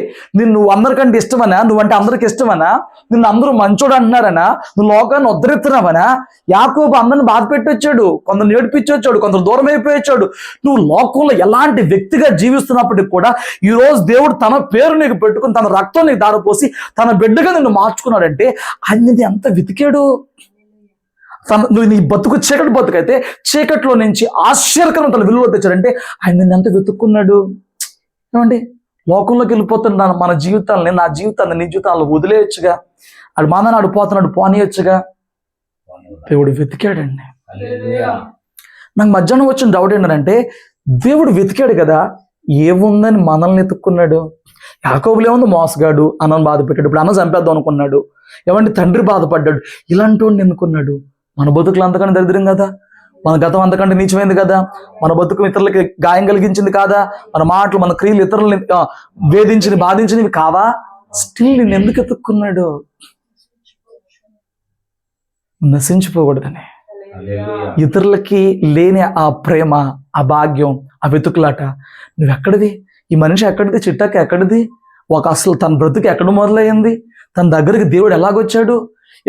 నువ్వు అందరికంటే ఇష్టమనా? నువ్వంటే అందరికి ఇష్టమనా? నిన్ను అందరూ మంచోడు అంటున్నారనా? నువ్వు లోకాన్ని ఉద్ధరిస్తున్నావనా? యాకోబు అందరిని బాధ పెట్టి వచ్చాడు, కొందరు ఏడిపించి వచ్చాడు, కొందరు దూరం అయిపోయి వచ్చాడు. నువ్వు లోకంలో ఎలాంటి వ్యక్తిగా జీవిస్తున్నప్పటికి కూడా ఈరోజు దేవుడు తన పేరు నీకు పెట్టుకుని, తన రక్తం నీకు దారిపోసి తన బిడ్డగా నిన్ను మార్చుకున్నాడంటే ఆయన ఎంత వెతికాడు. నువ్వు నీ బతుకు చీకటి బతుకైతే చీకట్లో నుంచి ఆశ్చర్యకరం తన విలువ తెచ్చాడంటే ఆయన నిన్ను ఎంత వెతుక్కున్నాడు. ఏమండి, లోకంలోకి వెళ్ళిపోతున్న మన జీవితాలని, నా జీవితాన్ని నీ జీవితాలను వదిలేయచ్చుగా, ఆడు మానని ఆడిపోతున్నాడు పోనీయచ్చుగా. దేవుడు వెతికాడండి. నాకు మధ్యాహ్నం వచ్చిన డౌట్ ఏంటంటే, దేవుడు వెతికాడు కదా, ఏముందని మనల్ని ఎత్తుక్కున్నాడు. యాకోబులో ఏముంది? మోసగాడు, అన్నను బాధ పెట్టాడు, ఇప్పుడు అన్న చంపేద్దాం అనుకున్నాడు. ఏమంటే తండ్రి బాధపడ్డాడు, ఇలాంటి వాడిని ఎన్నుకున్నాడు. మన బతుకులు అంతకంటే దరిద్రం కదా, మన గతం అంతకంటే నీచమైంది కదా, మన బతుకు ఇతరులకి గాయం కలిగించింది కాదా, మన మాటలు మన క్రియలు ఇతరులని వేధించింది బాధించినవి కావా? స్టిల్ నేను ఎందుకు ఎత్తుక్కున్నాడు? నశించిపోకూడదని, ఇతరులకి లేని ఆ ప్రేమ, ఆ భాగ్యం, ఆ వెతుకులాట. నువ్వెక్కడిది? ఈ మనిషి ఎక్కడిది? చిట్టాక ఎక్కడిది? అసలు తన బ్రతుకు ఎక్కడ మొదలయ్యింది? తన దగ్గరికి దేవుడు ఎలాగొచ్చాడు?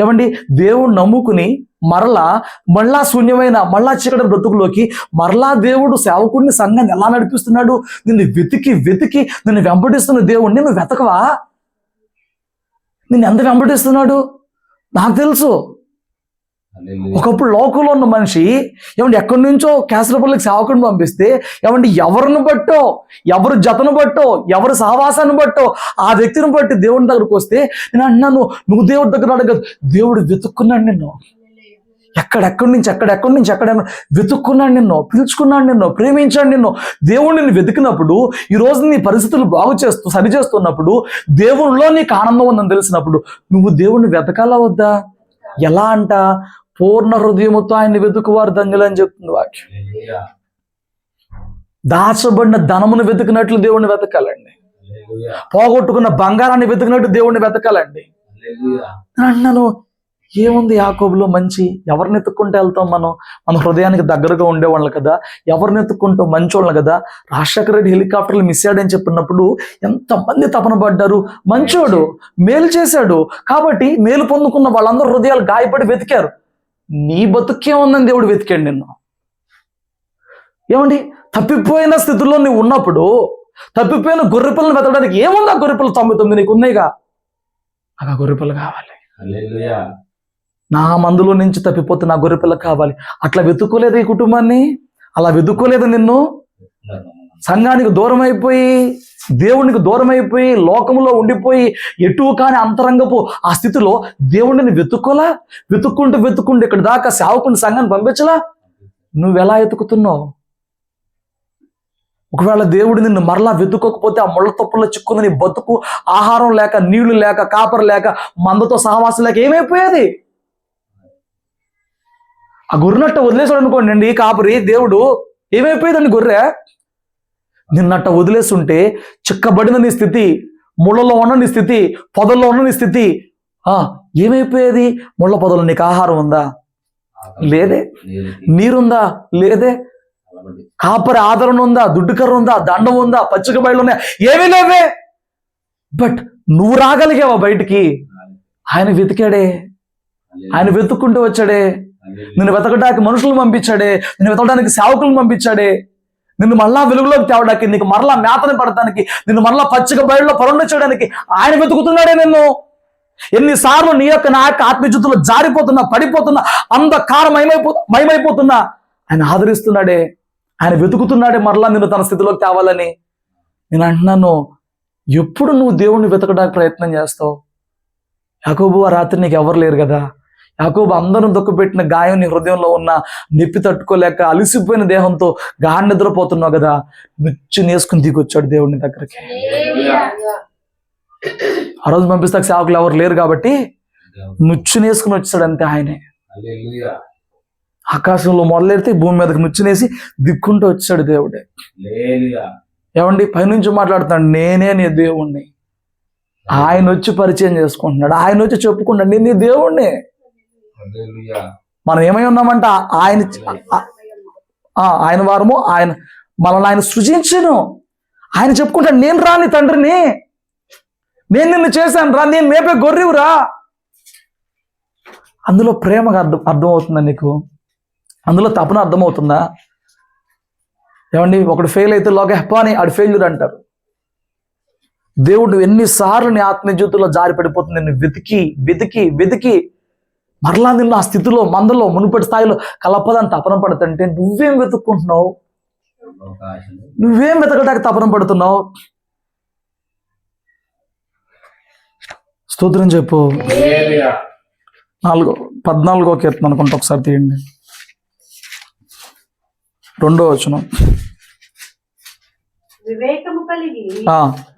ఏమండి, దేవుడు నమ్ముకుని మరలా శూన్యమైన మళ్ళా చీకటి బ్రతుకులోకి మరలా దేవుడు సేవకుడిని సంఘాన్ని ఎలా నడిపిస్తున్నాడు? నిన్ను వెతికి నిన్ను వెంబడిస్తున్న దేవుడిని నువ్వు వెతకవా? నిన్ను ఎంత వెంబడిస్తున్నాడు నాకు తెలుసు. ఒకప్పుడు లోకంలో ఉన్న మనిషి ఏమంటే ఎక్కడి నుంచో కేసరపల్లికి సేవకుడిని పంపిస్తే ఏమంటే ఎవరిని బట్టో, ఎవరి జతను బట్టో, ఎవరి సహవాసాన్ని బట్టో ఆ వ్యక్తిని బట్టి దేవుని దగ్గరకు వస్తే నేను అన్నాను, నువ్వు దేవుడి దగ్గర అడగదు, దేవుడు వెతుక్కున్నాడు నిన్ను. ఎక్కడెక్కడి నుంచి ఎక్కడ వెతుక్కున్నాడు నిన్ను, పిలుచుకున్నాడు నిన్ను, ప్రేమించాడు నిన్ను. దేవుడు నిన్ను వెతికినప్పుడు, ఈ రోజు నీ పరిస్థితులు సరిచేస్తున్నప్పుడు, దేవుడిలో నీకు ఆనందం ఉందని తెలిసినప్పుడు నువ్వు దేవుణ్ణి వెతకాలా వద్దా? ఎలా అంట? పూర్ణ హృదయముతో ఆయన్ని వెతుకువారు ధన్యులు అని చెప్తుంది వాక్యం. దాచబడిన ధనమును వెతికినట్లు దేవుణ్ణి వెతకాలండి. పోగొట్టుకున్న బంగారాన్ని వెతికినట్టు దేవుణ్ణి వెతకాలండి. అన్నాను, ఏముంది యాకోబులో మంచి? ఎవరిని ఎత్తుక్కుంటూ వెళ్తాం మన హృదయానికి దగ్గరగా ఉండేవాళ్ళు కదా, ఎవరిని ఎత్తుక్కుంటాం? మంచోళ్ళు కదా. రాజశేఖర రెడ్డి హెలికాప్టర్లు మిస్ అయ్యాడని చెప్పినప్పుడు ఎంతమంది తపన పడ్డారు. మంచోడు, మేలు చేశాడు కాబట్టి మేలు పొందుకున్న వాళ్ళందరూ హృదయాలు గాయపడి వెతికారు. నీ బతుకే ఉందని దేవుడు వెతికాడు నిన్ను. ఏమండి, తప్పిపోయిన స్థితిలో నువ్వు ఉన్నప్పుడు తప్పిపోయిన గొర్రెపిల్లని వెతకడానికి ఏముందా? గొర్రెపిల్లలు 99 నీకు ఉన్నాయిగా. ఆ గొర్రెపిల్ల కావాలి. నా మందులో నుంచి తప్పిపోతే నా గొర్రెపిల్ల కావాలి. అట్లా వెతుక్కోలేదు ఈ కుటుంబాన్ని, అలా వెతుక్కోలేదు నిన్ను. సంఘానికి దూరం అయిపోయి, దేవునికి దూరం అయిపోయి, లోకంలో ఉండిపోయి, ఎటు కాని అంతరంగపు ఆ స్థితిలో దేవుడిని వెతుక్కుంటూ ఇక్కడ దాకా సేవకుని సంఘాన్ని పంపించలా? నువ్వెలా వెతుకుతున్నావు? ఒకవేళ దేవుడు నిన్ను మరలా వెతుక్కోకపోతే ఆ ముళ్ళ తప్పుల్లో చిక్కుంది నీ బతుకు. ఆహారం లేక, నీళ్లు లేక, కాపర లేక, మందతో సహవాసం లేక ఏమైపోయేది? ఆ గొర్రెనట్ట వదిలేసాడు అనుకోండి కాపరి, దేవుడు ఏమైపోయేదండి గొర్రె? నిన్నట్ట వదిలేస్తుంటే చిక్కబడిన నీ స్థితి, ముళ్ళలో ఉన్న నీ స్థితి, పొదల్లో ఉన్న నీ స్థితి ఏమైపోయేది? ముళ్ళ పొదలో నీకు ఆహారం ఉందా? లేదే. నీరుందా? లేదే. కాపరి ఆదరణ ఉందా? దుడ్డుకర్ర ఉందా? దండం ఉందా? పచ్చిక బయలు ఉన్నాయా? ఏమీ లేవే. బట్ నువ్వు రాగలిగావా బయటికి? ఆయన వెతికాడే, ఆయన వెతుక్కుంటూ వచ్చాడే. నిన్ను వెతకడానికి మనుషులను పంపించాడే, నిన్ను వెతకడానికి సేవకులను పంపించాడే, నిన్ను మళ్ళా వెలుగులోకి తేవడానికి, నీకు మరలా మేతని పడటానికి, నిన్ను మరలా పచ్చిక బయలులో పరుండ చేయడానికి ఆయన వెతుకుతున్నాడే నిన్ను. ఎన్నిసార్లు నీ యొక్క నా యొక్క ఆత్మీయతలో జారిపోతున్నా, పడిపోతున్నా, అంధకారం మయమైపోతున్నా ఆయన ఆదరిస్తున్నాడే, ఆయన వెతుకుతున్నాడే మరలా నిన్ను తన స్థితిలోకి తేవాలని. నేను అంటున్నాను, ఎప్పుడు నువ్వు దేవుణ్ణి వెతకడానికి ప్రయత్నం చేస్తావు? యాకోబు, ఆ రాత్రి నీకు ఎవరు లేరు కదా. యాకోబు అందరూ దుఃఖపెట్టిన గాయం నీ హృదయంలో ఉన్న నొప్పి తట్టుకోలేక అలసిపోయిన దేహంతో గాఢ నిద్రపోతున్నావు కదా. ముచ్చు నేసుకుని దిగొచ్చాడు దేవుడిని దగ్గరికి. ఆ రోజు పంపిస్తాక సేవకులు ఎవరు లేరు కాబట్టి ముచ్చు నేసుకుని వచ్చాడు అంతే ఆయనే. ఆకాశంలో మొదలెడితే భూమి మీదకి ముచ్చునేసి దిక్కుంటూ వచ్చాడు దేవుడే. ఏమండి, పైనుంచి మాట్లాడుతున్నాడు, నేనే నీ దేవుణ్ణి. ఆయన వచ్చి పరిచయం చేసుకుంటున్నాడు, ఆయన వచ్చి చెప్పుకుంటాడు, నేను నీ దేవుణ్ణి. మనం ఏమై ఉన్నామంట? ఆయన వారము, ఆయన మనల్ని ఆయన సృజించను. ఆయన చెప్పుకుంటాడు, నేను రా నీ తండ్రిని, నేను నిన్ను చేశాను రా, నేను మేపే గొర్రెవురా. అందులో ప్రేమగా అర్థమవుతుందా నీకు? అందులో తపన అర్థమవుతుందా? ఏమండి, ఒకడు ఫెయిల్ అయితే లోక హెప్ప అని ఆడు ఫెయిల్యూర్ అంటారు. దేవుడు ఎన్నిసార్లు నీ ఆత్మీయ జీవితంలో జారి పడిపోతుంది, నిన్ను వెతికి మరలా నిన్ను ఆ స్థితిలో, మందలో, మునుపటి స్థాయిలో కలపదని తపన పడుతుంటే నువ్వేం వెతుక్కుంటున్నావు? నువ్వేం వెతకడానికి తపన పడుతున్నావు? స్తోత్రం చెప్పు. 14వ కీర్తన అనుకుంటా, ఒకసారి తీయండి. 2వ వచనం. వివేకము కలిగి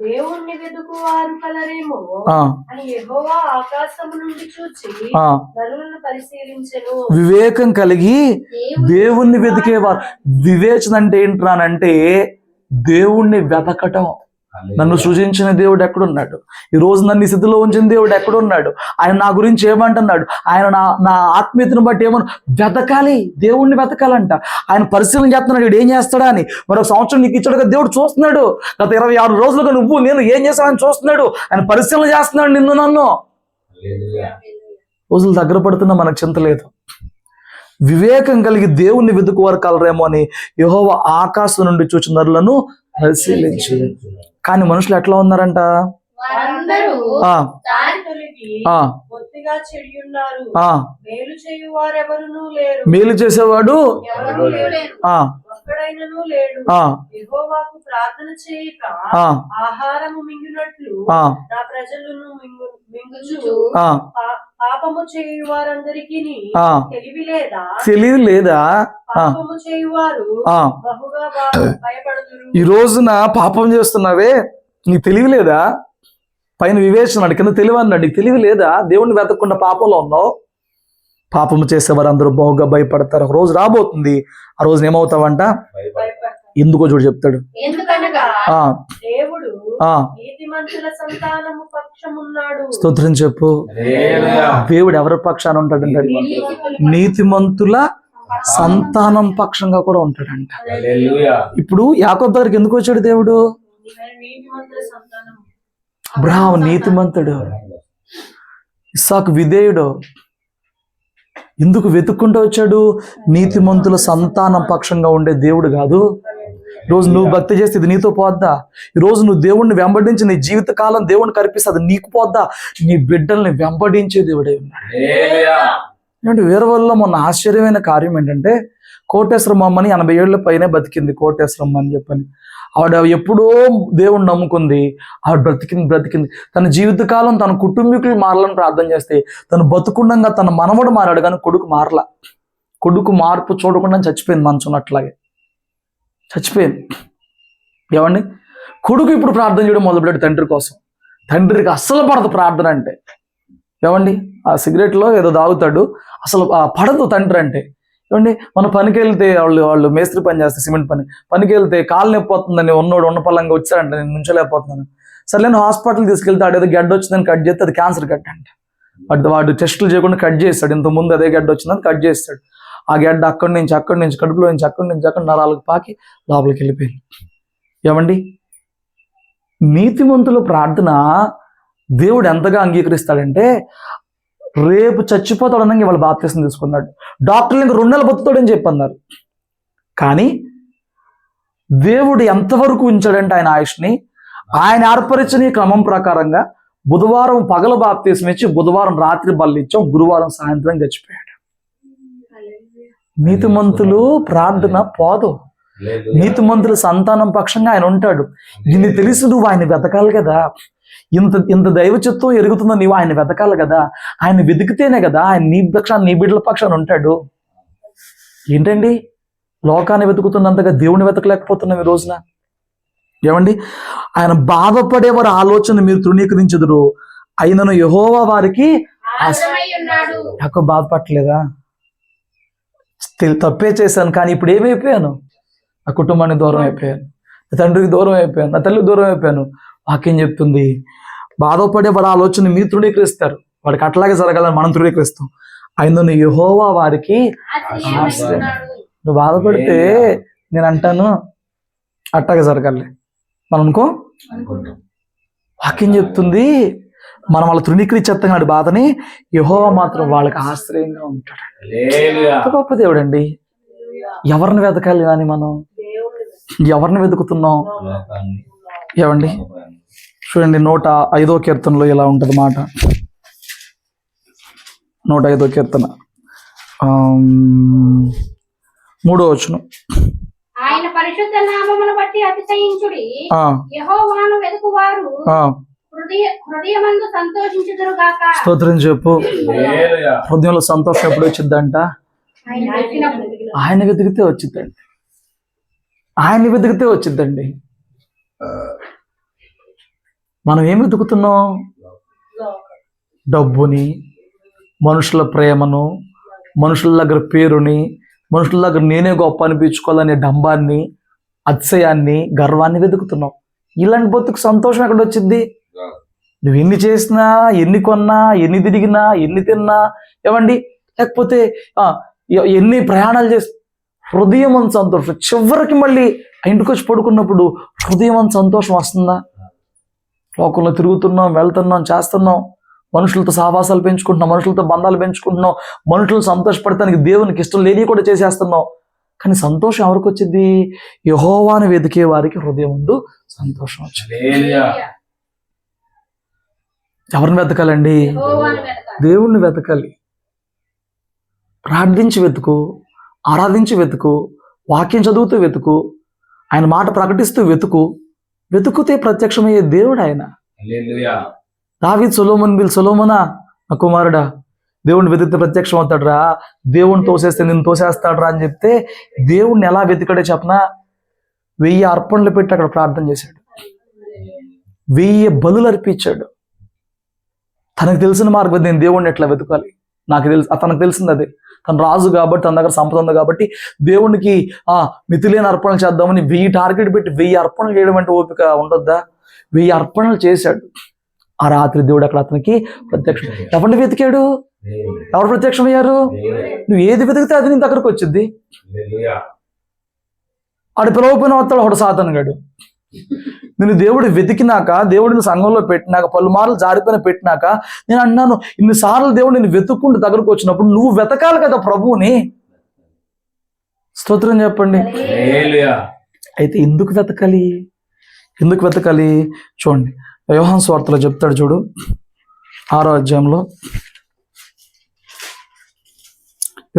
దేవుణ్ణి వెదుకువారు కలరేమో అని యెహోవా ఆకాశము నుండి చూచి నరులను పరిశీలించెను. వివేకం కలిగి దేవుణ్ణి వెతికేవారు. వివేచన అంటే ఏంట్రానంటే దేవుణ్ణి వెతకటం. నన్ను సృజించిన దేవుడు ఎక్కడున్నాడు? ఈ రోజు నన్ను స్థితిలో ఉంచిన దేవుడు ఎక్కడున్నాడు? ఆయన నా గురించి ఏమంటున్నాడు? ఆయన నా ఆత్మీయతను బట్టి ఏమన్నా వెతకాలి, దేవుణ్ణి వెతకాలంట. ఆయన పరిశీలన చేస్తున్నాడు, వీడు ఏం చేస్తాడా అని. మరొక సంవత్సరం నీకు ఇచ్చాడుగా దేవుడు చూస్తున్నాడు. గత 26 రోజులుగా నువ్వు నేను ఏం చేస్తానని చూస్తున్నాడు. ఆయన పరిశీలన చేస్తున్నాడు నిన్ను నన్ను. రోజులు దగ్గర పడుతున్నా మనకు చింత లేదు. వివేకం కలిగి దేవుణ్ణి వెతుకువారు కలరేమో అని యెహోవా ఆకాశం నుండి చూచి నరులను పరిశీలించు. కానీ మనుషులు ఎట్లా ఉన్నారంట? మేలు చేసేవాడు ప్రార్థన చేయక ఆహారము మింగినట్లు నా ప్రజలను మింగుచు పాపము చేయు వారందరికీ ఆ. తెలివి లేదా? తెలివి లేదా? పాపము చేయువారు ఆ. బహుగా భయపడుదురు. ఈ రోజున పాపం చేస్తున్నావే, నీకు తెలివి లేదా? పైన వివేచన కింద తెలివి అన్నాడు. నీకు తెలివి లేదా? దేవుణ్ణి వెతకకుండా పాపంలో ఉన్నావు. పాపము చేసేవారు అందరూ బహుగా భయపడతారు. ఒక రోజు రాబోతుంది, ఆ రోజున ఏమవుతావంట? ఎందుకో చూడు చెప్తాడు. ఎందుకనగా ఆ దేవుడు ఆ నీతిమంతుల సంతానము పక్షమున్నాడు. స్తోత్రం చెప్పు. దేవుడు ఎవరి పక్షాన ఉంటాడంట? నీతిమంతుల సంతానం పక్షంగా కూడా ఉంటాడంట. ఇప్పుడు యాకోబు దగ్గరికి ఎందుకు వచ్చాడు దేవుడు? నీతిమంతుల సంతానం. అబ్రహాము నీతిమంతుడు, ఇస్సాకు విధేయుడు. ఎందుకు వెతుక్కుంటూ వచ్చాడు? నీతిమంతుల సంతానం పక్షంగా ఉండే దేవుడు కాదు. ఈరోజు నువ్వు భక్తి చేస్తే ఇది నీతో పోద్దా? ఈరోజు నువ్వు దేవుణ్ణి వెంబడించి నీ జీవితకాలం దేవుణ్ణి కనిపిస్తే అది నీకు పోద్దా? నీ బిడ్డల్ని వెంబడించే దేవుడే ఉన్నాడు. ఏంటంటే వేరే వల్ల మొన్న ఆశ్చర్యమైన కార్యం ఏంటంటే, కోటేశ్వరమ్మ అమ్మని 80 ఏళ్ల పైనే బతికింది. కోటేశ్వరమ్మ అని చెప్పని ఆవిడ ఎప్పుడో దేవుణ్ణి నమ్ముకుంది. ఆవిడ బ్రతికింది. తన జీవితకాలం తన కుటుంబీకులు మారాలని ప్రార్థన చేస్తే తను బతుకుండగా తన మనవడు మారాడు, కానీ కొడుకు మారలా. కొడుకు మార్పు చూడకుండా చచ్చిపోయింది, మంచున్నట్లాగే చచ్చిపోయింది. ఏమండి, కొడుకు ఇప్పుడు ప్రార్థన చేయడం మొదలుపెట్టాడు తండ్రి కోసం. తండ్రికి అస్సలు పడదు ప్రార్థన అంటే. ఏమండి, ఆ సిగరెట్లో ఏదో తాగుతాడు, అసలు పడదు తండ్రి అంటే. ఏమండి, మనం పనికి వెళ్తే వాళ్ళు మేస్త్రి పని చేస్తే సిమెంట్ పనికి వెళ్తే కాలు నొప్పి వస్తుందని ఉన్న పల్లంగా వచ్చాడంట, నేను నుంచోలేకపోతున్నాను. సరే నేను హాస్పిటల్ తీసుకెళ్తే ఆడేదో గడ్డ వచ్చిందని కట్ చేస్తే అది క్యాన్సర్ గడ్డ అంట. వాడు టెస్టులు చేయకుండా కట్ చేస్తాడు. ఇంతకుముందు అదే గడ్డ వచ్చిందని కట్ చేస్తాడు. ఆ గడ్డ అక్కడి నుంచి కడుపులో నుంచి అక్కడి నరాలకు పాకి లోపలికి వెళ్ళిపోయింది. ఏమండి, నీతిమంతుల ప్రార్థన దేవుడు ఎంతగా అంగీకరిస్తాడంటే, రేపు చచ్చిపోతాడనగా వాళ్ళు బాప్తిసం తీసుకున్నాడు. డాక్టర్లు ఇంకా 2 నెలలు బతుకుతాడని చెప్పన్నారు. కానీ దేవుడు ఎంతవరకు ఉంచాడంటే ఆయన ఆయుష్ని, ఆయన ఏర్పరిచిన క్రమం ప్రకారంగా బుధవారం పగల బాప్తిసం ఇచ్చి బుధవారం రాత్రి బల్లి ఇచ్చాం, గురువారం సాయంత్రం చచ్చిపోయాడు. నీతిమంతులు ప్రార్థన పోదు. నీతిమంతుల సంతానం పక్షంగా ఆయన ఉంటాడు. దీన్ని తెలిసి నువ్వు ఆయన వెతకాలి కదా. ఇంత దైవ చిత్తం ఎరుగుతుందో నీవు ఆయన వెతకాలి కదా. ఆయన వెతికితేనే కదా ఆయన నీ బిడ్డల పక్షాన ఉంటాడు. ఏంటండి, లోకాన్ని వెతుకుతున్నంతగా దేవుని వెతకలేకపోతున్నాం ఈ రోజున. ఏమండి, ఆయన బాధపడేవారి ఆలోచన మీరు తృణీకరించదురు, అయినను యెహోవా వారికి నాకు బాధపడలేదా? తప్పే చేశాను, కానీ ఇప్పుడు ఏమైపోయాను? నా కుటుంబానికి దూరం అయిపోయాను, నా తండ్రికి దూరం అయిపోయాను, నా తల్లికి దూరం అయిపోయాను. వాక్యం చెప్తుంది, బాధపడే వారి ఆలోచన మీరు తృణీకరిస్తారు, వాడికి అట్లాగే జరగాలని మనం తృణీకరిస్తాం. అయినను యెహోవా వారికి ఆశ్రయం. నువ్వు బాధపడితే నేను అంటాను అట్లాగే జరగాలి మనం అనుకో. వాక్యం చెప్తుంది, మనం వాళ్ళ తృణీకరించేస్తాం కాదు బాధని, యెహోవా మాత్రం వాళ్ళకి ఆశ్రయంగా ఉంటాడు. గొప్ప దేవుడు అండి. ఎవరిని వెతకాలి కానీ మనం ఎవరిని వెతుకుతున్నాం? ఏమండి, చూడండి 105వ కీర్తనలో ఇలా ఉంటుంది మాట. 105వ కీర్తన 3వ వచనం. ఆయన పరిశుద్ధ నామమును బట్టి అతిశయించుడి, యెహోవాను వెతుకువారు హృదయమందు సంతోషించుదురు గాక. స్తోత్రం చెప్పు. హృదయంలో సంతోషం ఎప్పుడు వచ్చిందంట? ఆయన వెతికితే వచ్చిందండి. ఆయన వెతికితే వచ్చిందండి. మనం ఏం వెతుకుతున్నాం? డబ్బుని, మనుషుల ప్రేమను, మనుషుల దగ్గర పేరుని, మనుషుల దగ్గర నేనే గొప్ప అనిపించుకోవాలనే డంబాన్ని, అతిశయాన్ని, గర్వాన్ని వెతుకుతున్నాం. ఇలాంటి బతుకు సంతోషం ఎక్కడ వచ్చింది? నువ్వు ఎన్ని చేసినా, ఎన్ని కొన్నా, ఎన్ని తిరిగినా, ఎన్ని తిన్నా, ఏమండి, లేకపోతే ఎన్ని ప్రయాణాలు చేసి హృదయం అంత సంతోషం, చివరికి మళ్ళీ ఇంటికి వచ్చి పడుకున్నప్పుడు హృదయం అంత సంతోషం వస్తుందా? లోకంలో తిరుగుతున్నాం, వెళ్తున్నాం, చేస్తున్నాం, మనుషులతో సహవాసాలు పెంచుకుంటున్నాం, మనుషులతో బంధాలు పెంచుకుంటున్నాం, మనుషులు సంతోషపడటానికి దేవునికి ఇష్టం లేని కూడా చేసేస్తున్నాం. కానీ సంతోషం ఎవరికి వచ్చింది? యెహోవాను వెతికే వారికి హృదయం ముందు సంతోషం వచ్చింది. ఎవరిని వెతకాలండి? దేవుణ్ణి వెతకాలి. ప్రార్థించి వెతుకు, ఆరాధించి వెతుకు, వాక్యం చదువుతూ వెతుకు, ఆయన మాట ప్రకటిస్తూ వెతుకు. వెతుకుతే ప్రత్యక్షమయ్యే దేవుడు ఆయన. దావీదు సొలొమోనా, నా కుమారుడా, దేవుణ్ణి వెతికితే ప్రత్యక్షం అవుతాడు రా, దేవుణ్ణి తోసేస్తే నిన్ను తోసేస్తాడు రా అని చెప్తే దేవుణ్ణి ఎలా వెతికాడో చెప్పనా, 1000 అర్పణలు పెట్టి అక్కడ ప్రార్థన చేశాడు, 1000 బలులు అర్పించాడు. తనకు తెలిసిన మార్గం నేను దేవుణ్ణి ఎట్లా వెతకాలి, తనకు తెలిసింది అదే. తను రాజు కాబట్టి, తన దగ్గర సంపద ఉంది కాబట్టి దేవునికి మితిలేని అర్పణలు చేద్దామని 1000 టార్గెట్ పెట్టి 1000 అర్పణలు చేయడం అంటే ఓపిక ఉండొద్దా? 1000 అర్పణలు చేశాడు. ఆ రాత్రి దేవుడు అక్కడ అతనికి ప్రత్యక్షం. ఎవరిని వెతికాడు? ఎవరు ప్రత్యక్షమయ్యారు? నువ్వు ఏది వెతికితే అది నీ దగ్గరకు వచ్చింది. ఆడు పిలవపోయిన వస్తాడు ఒకడు సాతానుగాడు. నేను దేవుడు వెతికినాక, దేవుడిని సంఘంలో పెట్టినాక, పలుమార్లు జారిపోయిన పెట్టినాక నేను అన్నాను, ఇన్నిసార్లు దేవుడు నేను వెతుక్కుంటూ దగ్గరకు వచ్చినప్పుడు నువ్వు వెతకాలి కదా ప్రభువుని. స్తోత్రం చెప్పండి. అయితే ఎందుకు వెతకాలి? చూడండి, యోహాను సువార్తలో చెప్తాడు చూడు, 6వ అధ్యాయంలో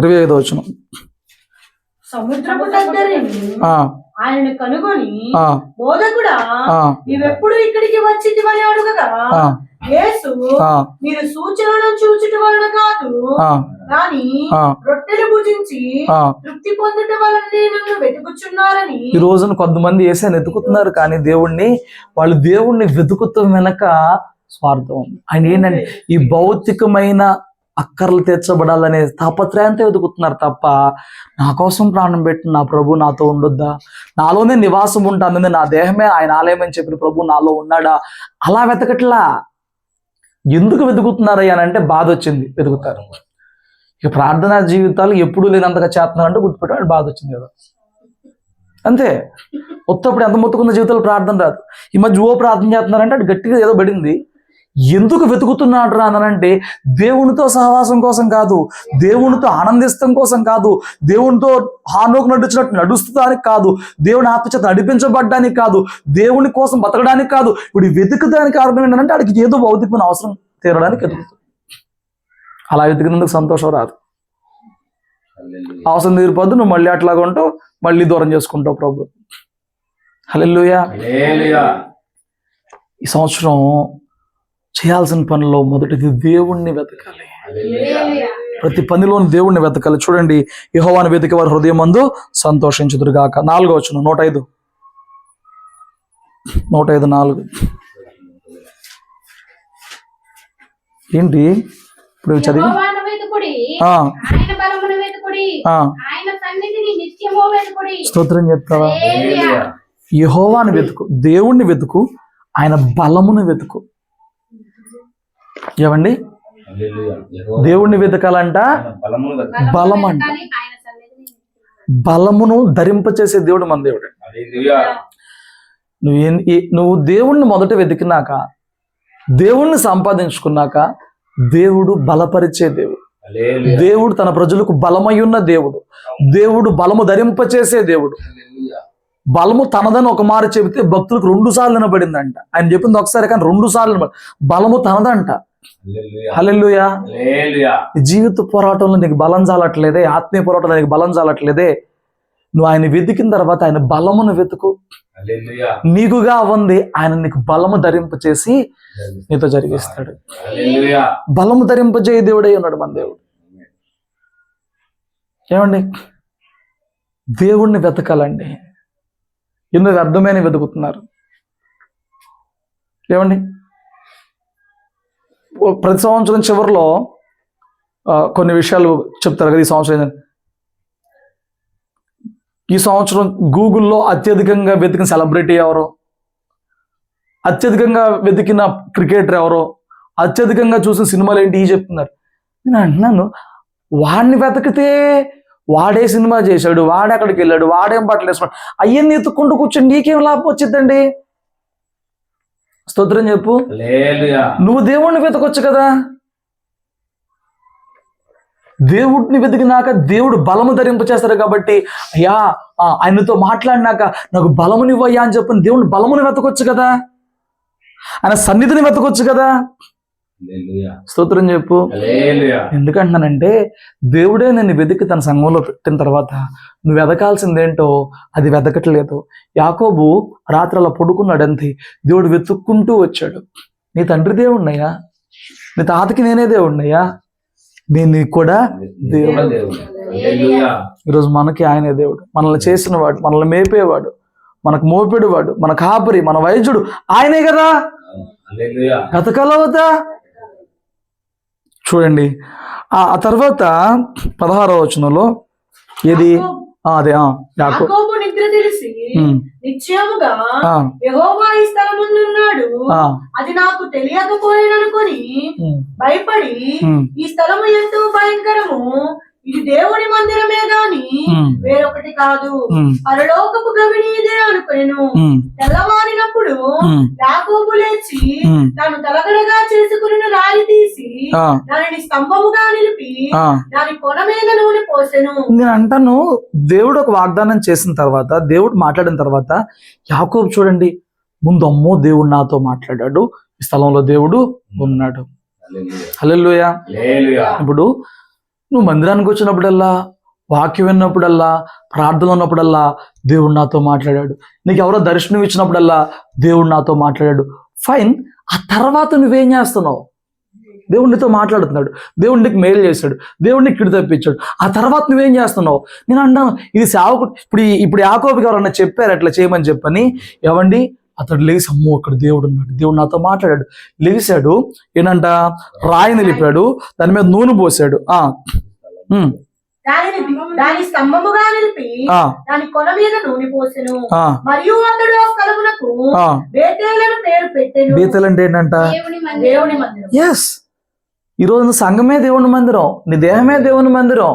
25వ వచనం. సముద్రపు దగ్గరని ఆయనను కనుగొని, బోధకుడా నీవెప్పుడు ఇక్కడికి వచ్చితివని అడుగగా, యేసు మీరు సూచనలను చూచుట వలన కాదు కానీ రొట్టెలు భుజించి తృప్తి పొందుట వలన నన్ను వెతుకుచున్నారని. ఈ రోజున కొంతమంది యేసుని వెతుకుతున్నారు కానీ వాళ్ళు దేవుణ్ణి వెతుకుతాం వెనక స్వార్థం ఉంది. ఆయన ఏంటంటే ఈ భౌతికమైన అక్కర్లు తీర్చబడాలనే తాపత్రయంతో వెతుకుతున్నారు తప్ప, నా కోసం ప్రాణం పెట్టి నా ప్రభు నాతో ఉండొద్దా, నాలోనే నివాసం ఉంటాను, నా దేహమే ఆయన ఆలయం అని చెప్పిన ప్రభు నాలో ఉన్నాడా, అలా వెతకట్లా. ఎందుకు వెతుకుతున్నారయ్యా అని అంటే బాధ వచ్చింది వెతుకుతారు. ఇక ప్రార్థనా జీవితాలు ఎప్పుడూ లేనంతగా చేస్తున్నారంటే గుర్తుపెట్టాడు, బాధ వచ్చింది కదా అంతే. ఉత్తప్పుడు ఎంత మొత్తుకున్న జీవితాలు ప్రార్థన రాదు. ఈ మధ్య ప్రార్థన చేస్తున్నారంటే అది గట్టిగా ఏదో పడింది. ఎందుకు వెతుకుతున్నాడు రా అనంటే దేవునితో సహవాసం కోసం కాదు, దేవునితో ఆనందిస్తాం కోసం కాదు, దేవునితో హానోకు నడుచినట్టు నడుస్తానికి కాదు, దేవుని ఆత్మచేత నడిపించబడ్డానికి కాదు, దేవుని కోసం బతకడానికి కాదు. ఇప్పుడు వెతుకుదానికి కారణం ఏంటంటే వాడికి ఏదో భౌతికమైన అవసరం తీరడానికి వెతుకుతుంది. అలా వెతికినందుకు సంతోషం రాదు. అవసరం తీరిపోద్దు, నువ్వు మళ్ళీ అట్లాగా ఉంటావు, మళ్ళీ దూరం చేసుకుంటావు ప్రభు. హల్లెలూయా. ఈ సంవత్సరం చేయాల్సిన పనిలో మొదటిది దేవుణ్ణి వెతకాలి. ప్రతి పనిలోని దేవుణ్ణి వెతకాలి. చూడండి, యెహోవాను వెతికే వారి హృదయమందు సంతోషించుదురుగాక. 4వ వచనం, 105:4 ఏంటి ఇప్పుడు చదివి? స్తోత్రం చెప్తావా? యెహోవాను వెతుకు, దేవుణ్ణి వెతుకు, ఆయన బలమును వెతుకు. ఏమండి, దేవుణ్ణి వెతకాలంట బలం అంట. బలమును ధరింపచేసే దేవుడు మన దేవుడు. నువ్వు దేవుణ్ణి మొదట వెతికినాక, దేవుణ్ణి సంపాదించుకున్నాక దేవుడు బలపరిచే దేవుడు. దేవుడు తన ప్రజలకు బలమయ్యున్న దేవుడు. దేవుడు బలము ధరింపచేసే దేవుడు. బలము తనదని ఒక మారు చెబితే భక్తులకు 2 సార్లు వినబడిందంట. ఆయన చెప్పింది ఒకసారి కానీ 2 సార్లు బలము తనదంట. హల్లెలూయా. జీవిత పోరాటంలో నీకు బలం చాలట్లేదే, ఆత్మీయ పోరాటంలో నీకు బలం చాలట్లేదే, నువ్వు ఆయన వెతికిన తర్వాత ఆయన బలమును వెతుకు. నీకుగా అవ్వంది ఆయన నీకు బలము ధరింపచేసి నీతో జరిగిస్తాడు. బలము ధరింపజేయ దేవుడై ఉన్నాడు మన దేవుడు. ఏమండి, దేవుణ్ణి వెతకాలండి. ఎందుకు అర్థమైన వెతుకుతున్నారు? ఏమండి, ప్రతి సంవత్సరం చివరిలో కొన్ని విషయాలు చెప్తారు కదా. ఈ సంవత్సరం గూగుల్లో అత్యధికంగా వెతికిన సెలబ్రిటీ ఎవరో, అత్యధికంగా వెతికిన క్రికెటర్ ఎవరో, అత్యధికంగా చూసిన సినిమాలు ఏంటి చెప్తున్నారు. నేను అంటున్నాను, వాడిని వెతికితే వాడే సినిమా చేశాడు, వాడే అక్కడికి వెళ్ళాడు, వాడేం బట్టలు వేసుకున్నాడు, అయ్యన్ని ఎత్తుక్కుంటూ కూర్చొని నీకేం లాభం వచ్చిందండి? స్తోత్రం చెప్పు. నువ్వు దేవుణ్ణి వెతకొచ్చు కదా. దేవుడిని వెతికినాక దేవుడు బలము ధరింపచేస్తాడు కాబట్టి, అయ్యా ఆయనతో మాట్లాడినాక నాకు బలమునివ్వయ్యా అని చెప్పిన దేవుని బలముని వెతకొచ్చు కదా, ఆయన సన్నిధిని వెతకొచ్చు కదా. స్తోత్రం చెప్పు. ఎందుకంటున్నానంటే దేవుడే నిన్ను వెతికి తన సంఘంలో పెట్టిన తర్వాత నువ్వు వెతకాల్సిందేంటో అది వెతకట్లేదు. యాకోబు రాత్రి అలా పడుకున్నాడు అంతే, దేవుడు వెతుక్కుంటూ వచ్చాడు. నీ తండ్రి దేవుణ్ణయ్యా, నీ తాతకి నేనే దేవుణ్ణయ్యా, నేను నీకు కూడా దేవుడు. ఈరోజు మనకి ఆయనే దేవుడు. మనల్ని చేసిన వాడు, మనల్ని మేపేవాడు, మనకు మోపేడువాడు, మన కాపరి, మన వైద్యుడు ఆయనే కదా. గతకాలవద్దా చూడండి. ఆ తర్వాత 16వ వచనంలో ఏది అదే యాకోబు నిద్ర తెలిసి నిశ్చయముగా యెహోవా ఈ స్థలమున్నాడు, అది నాకు తెలియకపోయిననుకొని భయపడి ఈ స్థలము ఎంతో భయంకరము, ఇది దేవుని మందిరమే గాని వేరొకటి కాదు, పరలోకపు గవిని ఇదే అనుకొనెను. తెల్లవారినప్పుడు యాకోబు లేచి తాను తలగడగా చేసుకుని రాయి తీసి దానిని స్తంభముగా నిలిపి దాని కొన మీద నూనె పోసెను. నేను అంటాను, దేవుడు ఒక వాగ్దానం చేసిన తర్వాత, దేవుడు మాట్లాడిన తర్వాత యాకోబు చూడండి, ముందు అమ్మో దేవుడు నాతో మాట్లాడాడు, ఈ స్థలంలో దేవుడు ఉన్నాడు. హల్లెలూయా. ఇప్పుడు నువ్వు మందిరానికి వచ్చినప్పుడల్లా, వాక్యం విన్నప్పుడల్లా, ప్రార్థన ఉన్నప్పుడల్లా దేవుడు నాతో మాట్లాడాడు. నీకు ఎవరో దర్శనం ఇచ్చినప్పుడల్లా దేవుడు నాతో మాట్లాడాడు. ఫైన్. ఆ తర్వాత నువ్వేం చేస్తున్నావు? దేవుడు నీతో మాట్లాడుతున్నాడు, దేవుడు నీకు మేలు చేశాడు, దేవుడు నీకు కిడి తప్పించాడు. ఆ తర్వాత నువ్వేం చేస్తున్నావు? నేను అన్నాను, ఇది సేవకుడు. ఇప్పుడు యాకోబుకి ఎవరన్నా చెప్పారు అట్లా చేయమని చెప్పని, ఏవండి అతడు లేచి అమ్మో అక్కడ దేవుడు ఉన్నాడు, దేవుడు నాతో మాట్లాడాడు. లేచాడు, ఏంటంట రాయి నిలిపాడు, దాని మీద నూనె పోసాడు, దాని స్తంభముగా నిలిపి దాని కొన మీద నూనె పోసెను. మరియు అతడు ఆ స్థలమునకు బేతేలను పేరు పెట్టెను. బేతేలు అంటే ఏంటంట? దేవుని మందిరం. ఎస్, ఈరోజు సంఘమే దేవుని మందిరం, నీ దేహమే దేవుని మందిరం.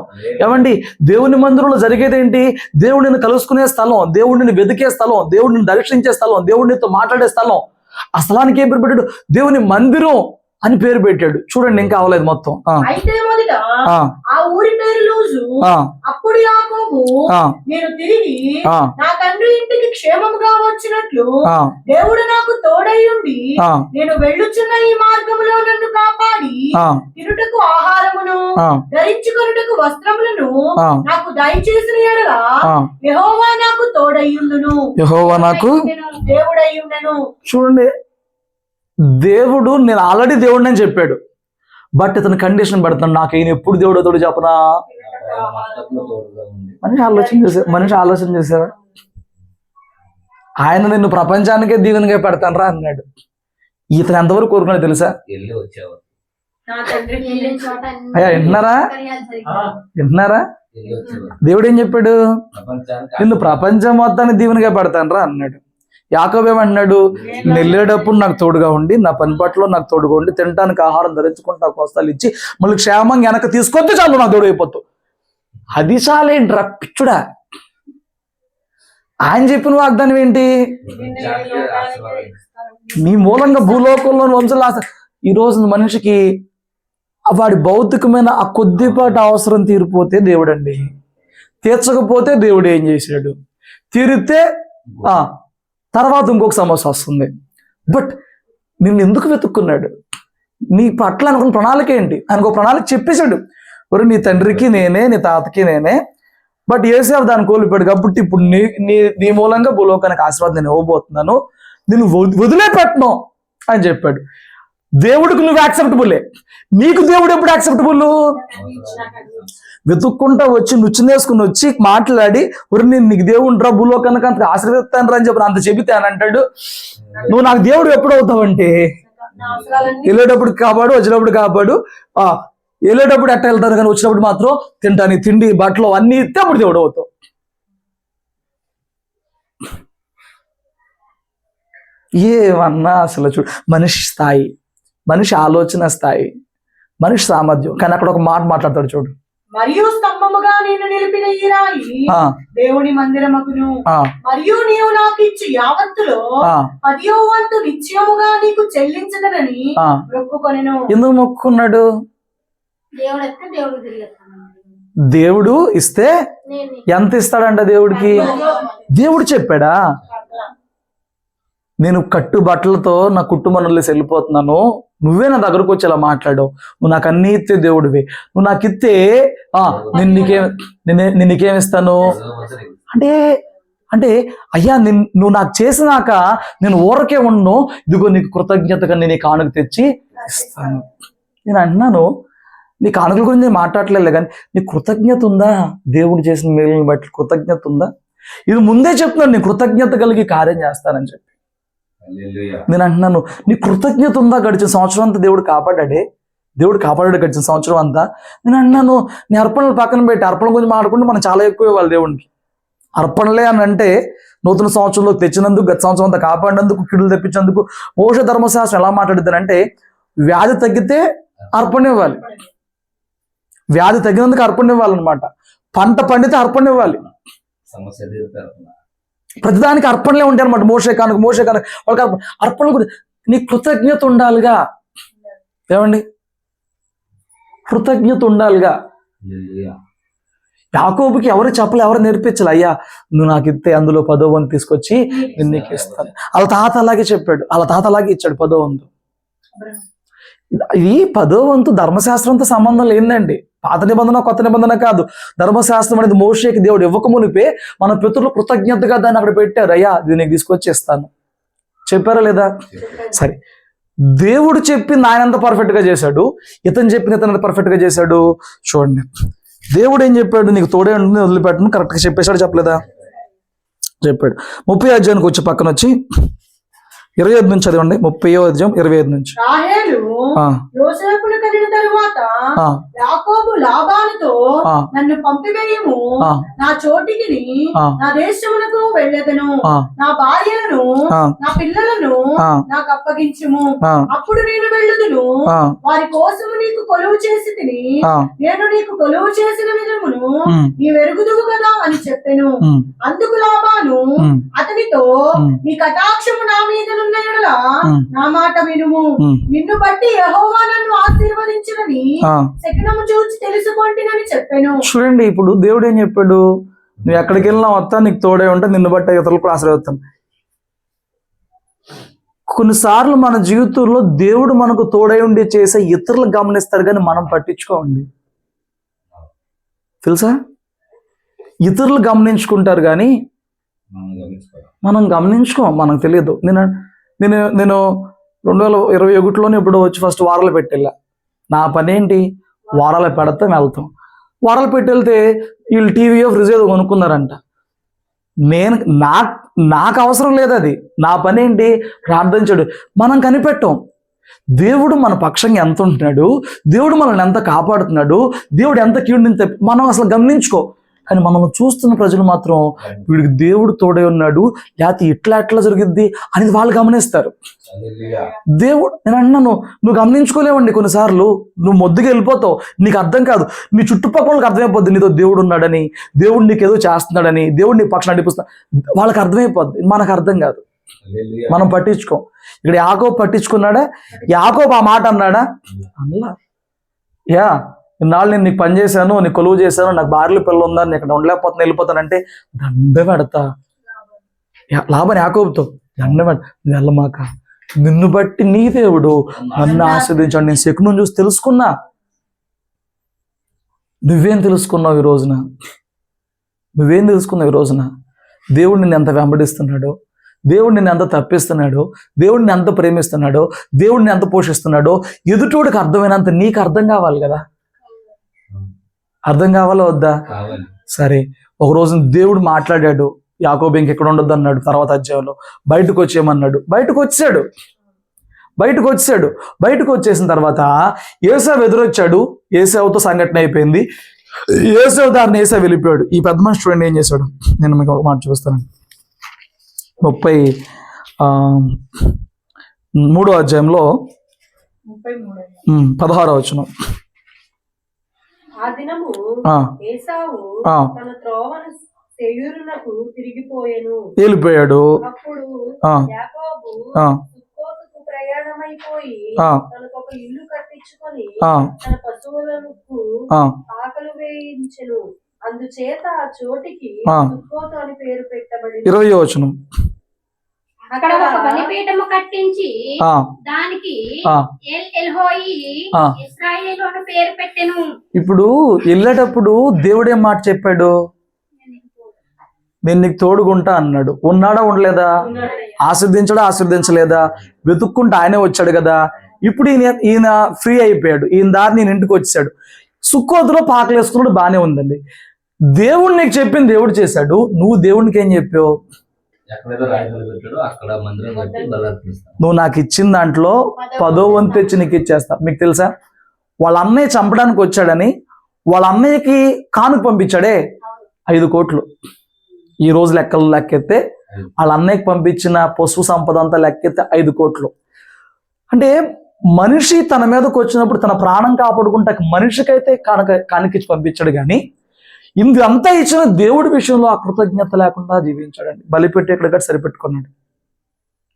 ఏమండి, దేవుని మందిరంలో జరిగేది ఏంటి? దేవుడిని కలుసుకునే స్థలం, దేవుడిని వెతికే స్థలం, దేవుడిని దర్శించే స్థలం, దేవుడినితో మాట్లాడే స్థలం. ఆ స్థలానికి ఏం పేరు పెట్టాడు? దేవుని మందిరం అని పేరు పెట్టాడు. చూడండి, ఇంకా అవలేదు మొత్తం. అయితే మొదట ఆ ఊరి పేరు లూజు. అప్పుడు యాకోబు నేను తిరిగి నా తండ్రి ఇంటికి క్షేమముగా వచ్చినట్లు దేవుడు నాకు తోడై ఉండి నేను వెళ్ళుచున్న ఈ మార్గములో నన్ను కాపాడి తినుటకు ఆహారమును ధరించుకొనుటకు వస్త్రములను నాకు దయచేసిన యెడల యెహోవా నాకు తోడయ్యుండును, యెహోవా నాకు దేవుడయ్యుండెను. చూడండి, దేవుడు నేను ఆల్రెడీ దేవుడిని అని చెప్పాడు, బట్ ఇతను కండిషన్ పెడతాను, నాకు ఈయన ఎప్పుడు దేవుడు తోడు చెప్పనా? మనిషి ఆలోచన చేశారా? ఆయన నిన్ను ప్రపంచానికే దీవెనగా పెడతానరా అన్నాడు. ఇతను ఎంతవరకు కోరుకున్నాడు తెలుసా? అయ్యా వింటున్నారా? దేవుడు ఏం చెప్పాడు? నిన్ను ప్రపంచం మొత్తాన్ని దీవెనగా పెడతానరా అన్నాడు. యాకోబు ఏమంటున్నాడు? వెళ్ళేటప్పుడు నాకు తోడుగా ఉండి, నా పని పట్ల నాకు తోడుగా ఉండి, తినడానికి ఆహారం ధరించుకుంటూ నాకు వస్తాలు ఇచ్చి మళ్ళీ క్షేమంగా వెనక తీసుకొస్తే చాలు, నా తోడు అయిపోతావు. అది చాలేంట్రా పిచ్చుడా? ఆయన చెప్పిన వాగ్దానం ఏంటి? నీ మూలంగా భూలోకంలోని వంశంలో ఈ రోజు మనిషికి వాడి భౌతికమైన ఆ కొద్దిపాటి అవసరం తీరిపోతే దేవుడండి, తీర్చకపోతే దేవుడు ఏం చేశాడు? తీరితే తర్వాత ఇంకొక సమస్య వస్తుంది. బట్ నిన్ను ఎందుకు వెతుక్కున్నాడు? నీ పట్ల అనుకున్న ప్రణాళిక ఏంటి? ఆయనకు ఒక ప్రణాళిక చెప్పేశాడు. మరి నీ తండ్రికి నేనే, నీ తాతకి నేనే, బట్ ఏసేపు దాన్ని కోల్పోయాడు కాబట్టి ఇప్పుడు నీ మూలంగా భూలోకానికి ఆశీర్వాదం నేను ఇవ్వబోతున్నాను, నేను వదిలేపెట్టను అని చెప్పాడు. దేవుడికి నువ్వు యాక్సెప్టబులే, నీకు దేవుడు ఎప్పుడు యాక్సెప్టబుల్? వెతుక్కుంటా వచ్చి నుచ్చునేసుకుని వచ్చి మాట్లాడి, ఒరి నేను నీకు దేవుడు రా, భూలోకానికి అంత ఆశీర్వదిస్తాను రా అని చెప్పి అంత చెబితే అని అంటాడు. నువ్వు నాకు దేవుడు ఎప్పుడు అవుతావంటే, వెళ్ళేటప్పుడు కాపాడు, వచ్చినప్పుడు కాపాడు. వెళ్ళేటప్పుడు ఎట్ట వెళ్తాను, కానీ వచ్చినప్పుడు మాత్రం తింటాను, తిండి బట్టలు అన్ని ఇస్తే అప్పుడు దేవుడు అవుతావు. ఏమన్నా అసలు చూడు, మనిషి స్థాయి, మనిషి ఆలోచన స్థాయి, మనిషి సామర్థ్యం. కానీ అక్కడ ఒక మాట మాట్లాడతాడు చూడు, మరియు స్తంభముగా నేను నిలిపిన ఈ రాయి దేవుని మందిరమగును, మరియు నీవు నాకు ఇచ్చి యావత్తులో 10వ వంతు నిశ్చయముగా నీకు చెల్లించదనని మొక్కుకొనెను. ఎందుకు మొక్కుకున్నాడు? దేవుడు ఇస్తే ఎంత ఇస్తాడంట దేవుడికి? దేవుడు చెప్పాడా? నేను కట్టు బట్టలతో నా కుటుంబంలో వెళ్ళిపోతున్నాను, నువ్వే నా దగ్గరకు వచ్చి ఇలా మాట్లాడావు, నువ్వు నాకు అన్ని ఇస్తే దేవుడివి, నువ్వు నాకు ఇస్తే నేను నీకేమిస్తాను అంటే అయ్యా నువ్వు నాకు చేసినాక నేను ఊరకే ఉండను, ఇదిగో నీకు కృతజ్ఞతగా నేను ఈ కానుక తెచ్చి ఇస్తాను. నేను అంటున్నాను, నీ కానుకల గురించి నేను మాట్లాడలేదు, కానీ నీ కృతజ్ఞత ఉందా? దేవుడు చేసిన మేలుని బట్టి కృతజ్ఞత ఉందా? ఇది ముందే చెప్తున్నాను, నీ కృతజ్ఞత కలిగి కార్యం చేస్తానని చెప్పి. నేను అంటున్నాను, నీ కృతజ్ఞత ఉందా? గడిచిన సంవత్సరం అంతా దేవుడు కాపాడాడే, దేవుడు కాపాడాడు గడిచిన సంవత్సరం అంతా. నేను అంటున్నాను, నీ అర్పణలు పక్కన పెట్టి అర్పణ గురించి మాట్లాడుకుంటే మనం చాలా ఎక్కువ ఇవ్వాలి దేవుడికి. అర్పణలే అని అంటే నూతన సంవత్సరంలో తెచ్చినందుకు, గత సంవత్సరం అంతా కాపాడినందుకు, కిడులు తెప్పించేందుకు మోషే ధర్మశాస్త్రం ఎలా మాట్లాడుతారంటే, వ్యాధి తగ్గితే అర్పణ ఇవ్వాలి, వ్యాధి తగ్గినందుకు అర్పణ ఇవ్వాలన్నమాట. పంట పండితే అర్పణ ఇవ్వాలి, ప్రతిదానికి అర్పణలే ఉంటాయి అనమాట. మోషే కానుక వాళ్ళకి అర్పణలు గురించి నీ కృతజ్ఞత ఉండాలిగా. ఏమండి, కృతజ్ఞత ఉండాలిగా. యాకోబుకి ఎవరు చెప్పలే, ఎవరు నేర్పించాలి, అయ్యా నువ్వు నాకు ఇస్తే అందులో 10వ వంతు తీసుకొచ్చి నేను నీకు ఇస్తాను. వాళ్ళ తాత అలాగే చెప్పాడు, వాళ్ళ తాత అలాగే ఇచ్చాడు 10వ వంతు. ఈ 10వ వంతు ధర్మశాస్త్రంతో సంబంధం లేదండి, పాత నిబంధన కొత్త నిబంధన కాదు. ధర్మశాస్త్రం అనేది మోషేకి దేవుడు ఇవ్వకమునిపే మన పితరులు కృతజ్ఞతగా దాన్ని అక్కడ పెట్టారు. అయ్యా ఇది నీకు తీసుకొచ్చి ఇస్తాను చెప్పారా లేదా? సరే, దేవుడు చెప్పింది ఆయన ఎంత పర్ఫెక్ట్ గా చేశాడు, ఇతను చెప్పింది ఇతను ఎంత పర్ఫెక్ట్ గా చేశాడు చూడండి. దేవుడు ఏం చెప్పాడు, నీకు తోడే ఉంటుంది వదిలిపెట్టను, కరెక్ట్ గా చెప్పేశాడు చెప్పలేదా? చెప్పాడు. 30వ అధ్యాయానికి వచ్చి పక్కన వచ్చి 25 నుంచి చదవండి. 30వ అధ్యాయం 25 నుంచి. రాహేలు యోసేపును కనిన తరువాత యాకోబు లాబానుతో, నన్ను పంపివేయము, నా చోటికి నా దేశమునకు వెళ్ళెదను, నా భార్యలను నా పిల్లలను నాకు అప్పగించుము, అప్పుడు నేను వెళ్ళుదును, వారి కోసము నీకు కొలువు చేసి తిని నేను నీకు కొలువు చేసిన విధమును నీవెరుగుదువు కదా అని చెప్పెను. అందుకు లాబాను అతనితో, నీ కటాక్షము నా మీద నా మాట వినుము, నిన్ను బట్టి యెహోవా నన్ను ఆశీర్వదించునని శకునము చూచి తెలుసుకొంటినని చెప్పాను. చూడండి, ఇప్పుడు దేవుడు ఏం చెప్పాడు, నువ్వు ఎక్కడికి వెళ్ళినా వస్తా, నీకు తోడే ఉంటా, నిన్ను బట్టి ఇతరులకు ఆశీర్వదిస్తాను. కొన్నిసార్లు మన జీవితంలో దేవుడు మనకు తోడై ఉండి చేసే ఇతరులు గమనిస్తారు, కానీ మనం పట్టించుకోండి. తెలుసా, ఇతరులు గమనించుకుంటారు కానీ మనం గమనించుకోం, మనకు తెలియదు. నేను 2021లోనే ఇప్పుడు వచ్చి ఫస్ట్ వారాలు పెట్టెళ్ళా. నా పని ఏంటి, వారాలు పెడతాం వెళ్తాం. వారాలు పెట్టి వెళ్తే వీళ్ళు టీవీయో ఫ్రిడ్జ్ ఏదో కొనుక్కున్నారంట. నాకు అవసరం లేదు అది, నా పని ఏంటి, ప్రార్థించాడు. మనం కనిపెట్టాం దేవుడు మన పక్షంగా ఎంత ఉంటున్నాడు, దేవుడు మనల్ని ఎంత కాపాడుతున్నాడు, దేవుడు ఎంత కీడుని మనం అసలు గమనించుకో. కానీ మనల్ని చూస్తున్న ప్రజలు మాత్రం వీడికి దేవుడు తోడే ఉన్నాడు, లేకపోతే ఎట్లా జరిగిద్ది అనేది వాళ్ళు గమనిస్తారు. దేవుడు, నేను అన్నాను, నువ్వు గమనించుకోలేవండి. కొన్నిసార్లు నువ్వు మొద్దుగా వెళ్ళిపోతావు, నీకు అర్థం కాదు, నీ చుట్టుపక్కలకి అర్థమైపోద్ది నీతో దేవుడు ఉన్నాడని, దేవుడు నీకు ఏదో చేస్తున్నాడని, దేవుడు నీ పక్షం నడిపిస్తా, వాళ్ళకి అర్థమైపోద్ది, మనకు అర్థం కాదు, మనం పట్టించుకోం. ఇక్కడ యాకోబు పట్టించుకున్నాడా? యాకోబు ఆ మాట అన్నాడా? అన్నా, యా ఇన్నాళ్ళు నేను నీకు పని చేశాను, నీకు కొలువు చేశాను, నాకు భార్యలు పిల్లలు ఉందా, నేను ఇక్కడ ఉండలేకపోతున్నా వెళ్ళిపోతానంటే దండ పెడతా. లాభం యాకోబుతో దండ పెడతా, నువ్వు వెళ్ళమాక, నిన్ను బట్టి నీ దేవుడు నన్ను ఆస్వాదించాడు. నేను శకునం చూసి తెలుసుకున్నా. నువ్వేం తెలుసుకున్నావు ఈ రోజున? నువ్వేం తెలుసుకున్నావు ఈ రోజున? దేవుడు నిన్ను ఎంత వెంబడిస్తున్నాడో, దేవుడు నిన్ను ఎంత తప్పిస్తున్నాడో, దేవుడిని ఎంత ప్రేమిస్తున్నాడో, దేవుడిని ఎంత పోషిస్తున్నాడో ఎదుటోడికి అర్థమైనంత నీకు అర్థం కావాలి కదా. అర్థం కావాలా వద్దా? సరే, ఒక రోజు దేవుడు మాట్లాడాడు, యాకోబు ఇంకెక్కడ ఉండొద్దు అన్నాడు. తర్వాత అధ్యాయంలో బయటకు వచ్చేయమన్నాడు, బయటకు వచ్చాడు. బయటకు వచ్చేసిన తర్వాత ఏసావు ఎదురొచ్చాడు, ఏసావుతో సంఘటన అయిపోయింది. ఏసావు దారిని ఏసావు వెళ్ళిపోయాడు. ఈ పెద్ద మనిషి చూడండి ఏం చేశాడు, నేను మీకు ఒక మాట చూపిస్తాను. 33వ అధ్యాయంలో 16వ వచనం. ఆ దినము ఏసావు తన త్రోవను సెయూరునకు తిరిగిపోయెను, వెళ్ళిపోయాడు. అప్పుడు యాకోబు సుక్కోతుకు ప్రయాణమైపోయి తనకు ఒక ఇల్లు కట్టించుకొని తన పశువులకు ఆకలి వేయించెను. అందుచేత ఆ చోటికి సుక్కోతు అని పేరు పెట్టబడింది. 20వ వచనం. అక్కడ ఒక బలిపీఠము కట్టించి దానికి ఎల్హోయి ఇశ్రాయేలు అని పేరు పెట్టెను. ఇప్పుడు వెళ్ళేటప్పుడు దేవుడేం మాట చెప్పాడు? నేను నీకు తోడుగుంటా అన్నాడు. ఉన్నాడా ఉండలేదా? ఆశీర్దించడా ఆశీర్దించలేదా? వెతుక్కుంటా ఆయనే వచ్చాడు కదా. ఇప్పుడు ఈయన ఫ్రీ అయిపోయాడు, ఈయన దారి నేను ఇంటికి వచ్చాడు. సుక్కోతులో పాకలు వేసుకున్నాడు, బాగానే ఉందండి. దేవుడు నీకు చెప్పింది దేవుడు చేశాడు, నువ్వు దేవునికి ఏం చెప్పావు? నువ్వు నాకు ఇచ్చిన దాంట్లో 10వ వంతు తెచ్చి నీకు ఇచ్చేస్తా. మీకు తెలుసా, వాళ్ళ అన్నయ్య చంపడానికి వచ్చాడని వాళ్ళ అన్నయ్యకి కానుక పంపించాడే 5 కోట్లు. ఈ రోజు లెక్కెత్తే వాళ్ళ అన్నయ్యకి పంపించిన పశు సంపద అంతా లెక్కెత్తే 5 కోట్లు. అంటే మనిషి తన మీదకి వచ్చినప్పుడు తన ప్రాణం కాపాడుకుంటే మనిషికైతే కానికిచ్చి పంపించాడు, కానీ ఇందంతా ఇచ్చిన దేవుడి విషయంలో ఆ కృతజ్ఞత లేకుండా జీవించాడండి. బలిపెట్టి ఎక్కడ కట్టి సరిపెట్టుకున్నాడు,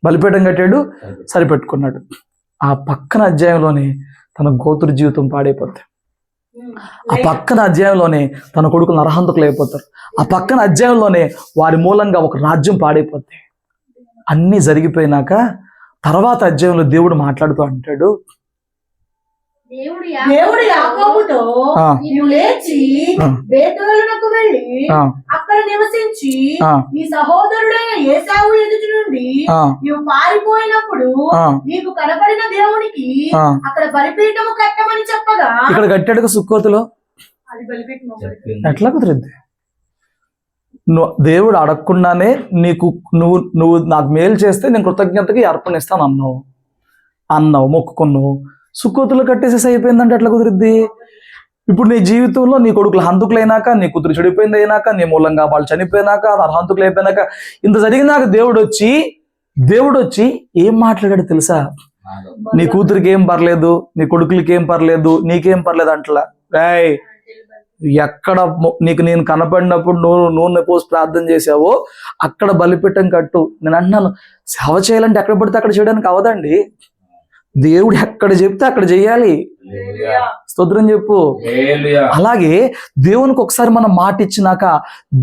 బలిపీఠం కట్టాడు, సరిపెట్టుకున్నాడు. ఆ పక్కన అధ్యాయంలోనే తన కూతురు జీవితం పాడైపోద్ది. ఆ పక్కన అధ్యాయంలోనే తన కొడుకులు నరహంతకులు అయిపోతారు. ఆ పక్కన అధ్యాయంలోనే వారి మూలంగా ఒక రాజ్యం పాడైపోద్ది. అన్నీ జరిగిపోయినాక తర్వాత అధ్యాయంలో దేవుడు మాట్లాడుతూ అంటాడు, దేవుడు యాకోబుతో నీవు లేచి బేతేలునకు వెళ్ళి అక్కడ నివసించి నీ సహోదరుడైన ఏశావు ఎదుటి నుండి నీవు పారిపోయినప్పుడు నీకు కనబడిన దేవునికి అక్కడ బలిపీఠము కట్టమని చెప్పగా. ఇక్కడ కట్టాడు సుక్కోతులో. అది బలిపీఠం ఎట్లా కుదిరింది? దేవుడు అడగకుండానే నువ్వు నాకు మేలు చేస్తే నేను కృతజ్ఞతకి అర్పణ ఇస్తాను అన్నావు, మొక్కుకున్నావు. సుక్కోతులు కట్టేసేసి అయిపోయిందంటే ఎట్లా కుదిరిద్ది? ఇప్పుడు నీ జీవితంలో నీ కొడుకులు హంతుకులైనాక, నీ కూతురు చెడిపోయింది అయినాక, నీ మూలంగా వాళ్ళు చనిపోయినాక, హంతుకులు అయిపోయినాక, ఇంత జరిగినాక దేవుడు వచ్చి ఏం మాట్లాడాడు తెలుసా? నీ కూతురికి ఏం పర్లేదు, నీ కొడుకులకి ఏం పర్లేదు, నీకేం పర్లేదు అంటలా. రాయ్, ఎక్కడ నీకు నేను కనపడినప్పుడు నూనె పోసి ప్రార్థన చేసావో అక్కడ బలిపీఠం కట్టు. నేను అంటున్నాను, సేవ చేయాలంటే ఎక్కడ పడితే అక్కడ చేయడానికి అవదండి. దేవుడు ఎక్కడ చెప్తే అక్కడ చెయ్యాలి. స్తోత్రం చెప్పు. అలాగే దేవునికి ఒకసారి మనం మాట ఇచ్చినాక